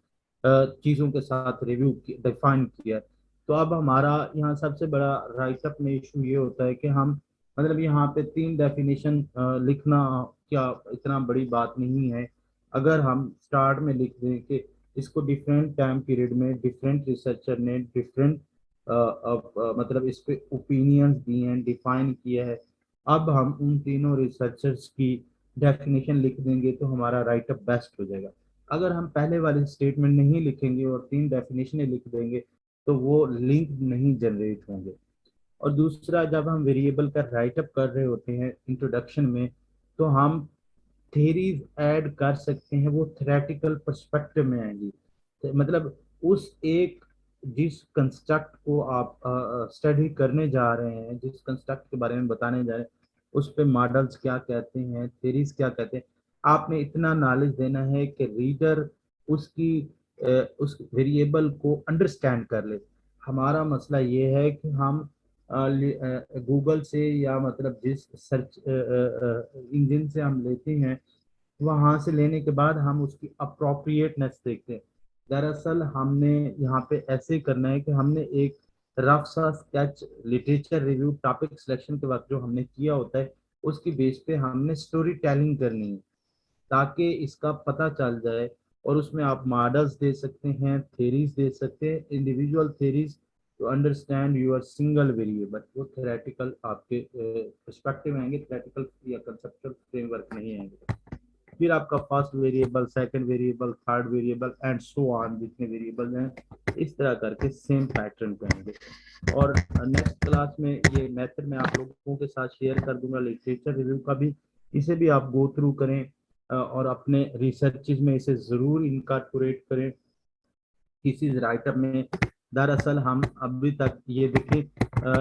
चीज़ों के साथ रिव्यू डिफाइन किया। तो अब हमारा यहाँ सबसे बड़ा राइटअप में इशू ये होता है कि हम मतलब यहाँ पे 3 डेफिनेशन लिखना क्या इतना बड़ी बात नहीं है। अगर हम स्टार्ट में लिख दें कि इसको डिफरेंट टाइम पीरियड में डिफरेंट रिसर्चर ने डिफरेंट मतलब इस पे ओपिनियंस दिए हैं, डिफाइन किया है, अब हम उन तीनों रिसर्चर्स की डेफिनेशन लिख देंगे तो हमारा राइटअप बेस्ट हो जाएगा। अगर हम पहले वाले स्टेटमेंट नहीं लिखेंगे और 3 डेफिनेशनें लिख देंगे तो वो लिंक नहीं जनरेट होंगे। और दूसरा, जब हम वेरिएबल का राइटअप कर रहे होते हैं इंट्रोडक्शन में तो हम थेरीज ऐड कर सकते हैं, वो थ्योरेटिकल पर्सपेक्टिव में आएंगी। तो मतलब उस एक जिस कंस्ट्रक्ट को आप स्टडी करने जा रहे हैं, जिस कंस्ट्रक्ट के बारे में बताने जा रहे हैं, उस पे मॉडल्स क्या कहते हैं, थेरीज क्या कहते हैं, आपने इतना नॉलेज देना है कि रीडर उसकी उस वेरिएबल को अंडरस्टैंड कर ले। हमारा मसला ये है कि हम गूगल से या मतलब जिस सर्च इंजन से हम लेते हैं वहां से लेने के बाद हम उसकी अप्रोप्रिएटनेस देखते हैं। दरअसल हमने यहाँ पे ऐसे करना है कि हमने एक रफ सा sketch literature review topic selection के वक्त जो हमने किया होता है उसकी बेस पे हमने स्टोरी टेलिंग करनी है ताकि इसका पता चल जाए। और उसमें आप मॉडल्स दे सकते हैं, थेरीज दे सकते हैं, individual theories to understand your single variable. वो थेरेटिकल आपके पर्सपेक्टिव आएंगे, थेरेटिकल या कंसेप्चुअल फ्रेमवर्क नहीं आएंगे। फिर आपका first variable, second variable, third variable and so on, जितने वेरिएबल हैं इस तरह करके सेम पैटर्न पे आएंगे। और नेक्स्ट क्लास में ये मेथड मैं आप लोगों के साथ शेयर कर दूंगा लिटरेचर रिव्यू का भी, इसे भी आप गो थ्रू करें और अपने रिसर्चेज में इसे ज़रूर इनकॉर्पोरेट करें किसी राइटअप में। दरअसल हम अभी तक ये देखें,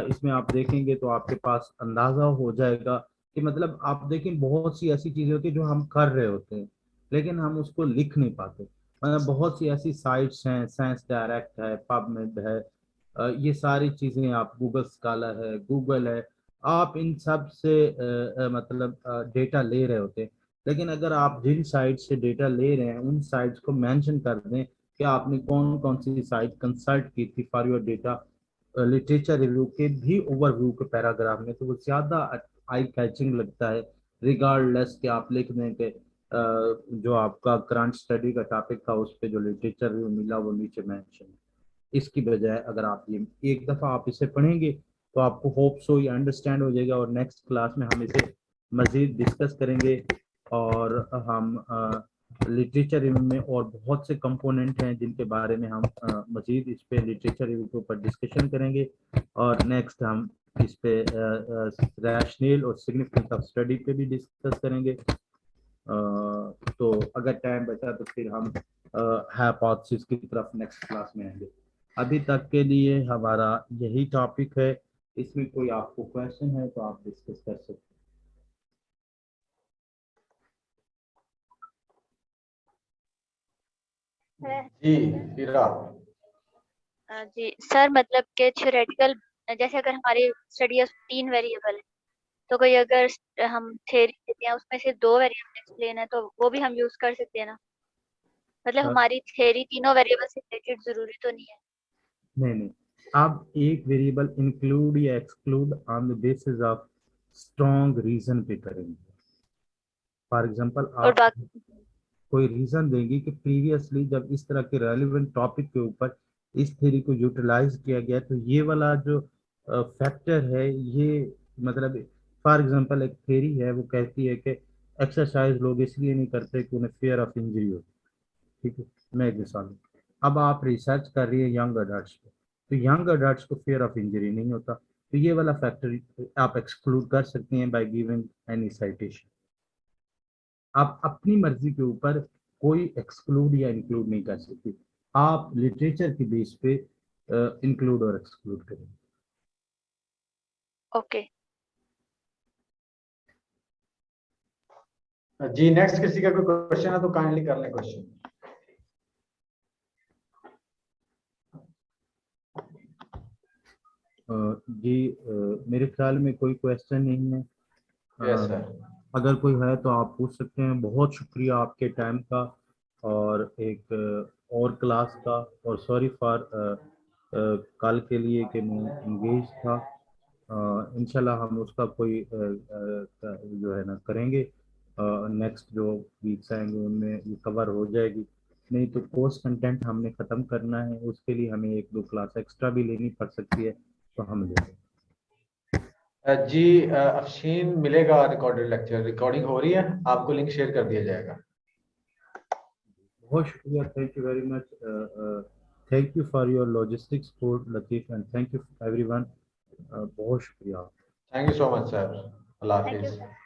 इसमें आप देखेंगे तो आपके पास अंदाजा हो जाएगा कि मतलब आप देखें बहुत सी ऐसी चीजें होती है जो हम कर रहे होते हैं लेकिन हम उसको लिख नहीं पाते। मतलब बहुत सी ऐसी साइट्स हैं, साइंस डायरेक्ट है, पबमेड है, ये सारी चीजें, आप गूगल स्कॉलर है, गूगल है, आप इन सब से मतलब डेटा ले रहे होते हैं। लेकिन अगर आप जिन साइट से डेटा ले रहे हैं उन साइट्स को मेंशन कर दें कि आपने कौन कौन सी साइट कंसल्ट की थी for your data literature review के भी ओवरव्यू के पैराग्राफ में, तो वो ज्यादा आई कैचिंग लगता है रिगार्डलेस कि आप लिख दें कि जो आपका करंट स्टडी का टॉपिक था उस पर जो लिटरेचर रिव्यू मिला वो नीचे मेंशन। इसकी बजाय अगर आप ये एक दफा आप इसे पढ़ेंगे तो आपको होप सो ये अंडरस्टैंड हो जाएगा। और नेक्स्ट क्लास में हम इसे मजीद डिस्कस करेंगे और हम लिटरेचर रिव्यू में और बहुत से कंपोनेंट हैं जिनके बारे में हम मजीद इस पे लिटरेचर रिव्यू के ऊपर डिस्कशन करेंगे। और नेक्स्ट हम इस पे रैशनल और सिग्निफिकेंस ऑफ स्टडी पे भी डिस्कस करेंगे। तो अगर टाइम बचा तो फिर हम हाइपोथेसिस की तरफ नेक्स्ट क्लास में आएंगे। अभी तक के लिए हमारा यही टॉपिक है, इसमें कोई आपको क्वेश्चन है तो आप डिस्कस कर सकते हैं। जी फिरा। जी सर, मतलब के थ्योरेटिकल जैसे अगर हमारी स्टडी 3 वेरिएबल है, तो कोई अगर हम थ्योरी देते हैं उसमें से 2 वेरिएबल एक्सप्लेन है, तो वो भी हम यूज कर सकते हैं ना? मतलब हाँ। हमारी थ्योरी तीनों वेरिएबल से रिलेटेड जरूरी तो नहीं है। नहीं, आप एक वेरिएबल इंक्लूड या exclude on the basis of strong reason पे करेंगे। फॉर एग्जांपल और आप बाकी कोई रीजन देंगे कि प्रीवियसली जब इस तरह के रेलिवेंट टॉपिक के ऊपर इस थ्योरी को यूटिलाइज किया गया, तो ये वाला जो फैक्टर है ये, मतलब फॉर एग्जांपल एक थ्योरी है वो कहती है कि एक्सरसाइज लोग इसलिए नहीं करते कि उन्हें फियर ऑफ इंजरी हो। ठीक है, मैं एक मिसाल दूं। अब आप रिसर्च कर रही है यंग अडल्ट्स पे, तो यंग अडल्ट्स को फियर ऑफ इंजरी नहीं होता, तो ये वाला फैक्टर आप एक्सक्लूड कर सकते हैं बाय गिविंग एनी साइटेशन। आप अपनी मर्जी के ऊपर कोई एक्सक्लूड या इंक्लूड नहीं कर सकते, आप लिटरेचर की बेस पे इंक्लूड और एक्सक्लूड करें। ओके। जी नेक्स्ट किसी का कोई क्वेश्चन है तो काइंडली कर लें क्वेश्चन। जी मेरे ख्याल में कोई क्वेश्चन नहीं है। Yes sir. अगर कोई है तो आप पूछ सकते हैं। बहुत शुक्रिया आपके टाइम का और एक और क्लास का, और सॉरी फॉर कल के लिए कि मैं इंगेज था। इंशाल्लाह हम उसका कोई जो है ना करेंगे, नेक्स्ट जो वीक्स आएंगे उनमें ये कवर हो जाएगी। नहीं तो कोर्स कंटेंट हमने ख़त्म करना है, उसके लिए हमें 1-2 क्लास एक्स्ट्रा भी लेनी पड़ सकती है, तो हम लेंगे। जी अफशीन मिलेगा रिकॉर्डेड लेक्चर, रिकॉर्डिंग हो रही है, आपको लिंक शेयर कर दिया जाएगा। बहुत शुक्रिया, thank you very much, thank you for your logistics support Latif, and thank you everyone. बहुत शुक्रिया। Thank you so much sir, Allah thank you Hafiz. Sir.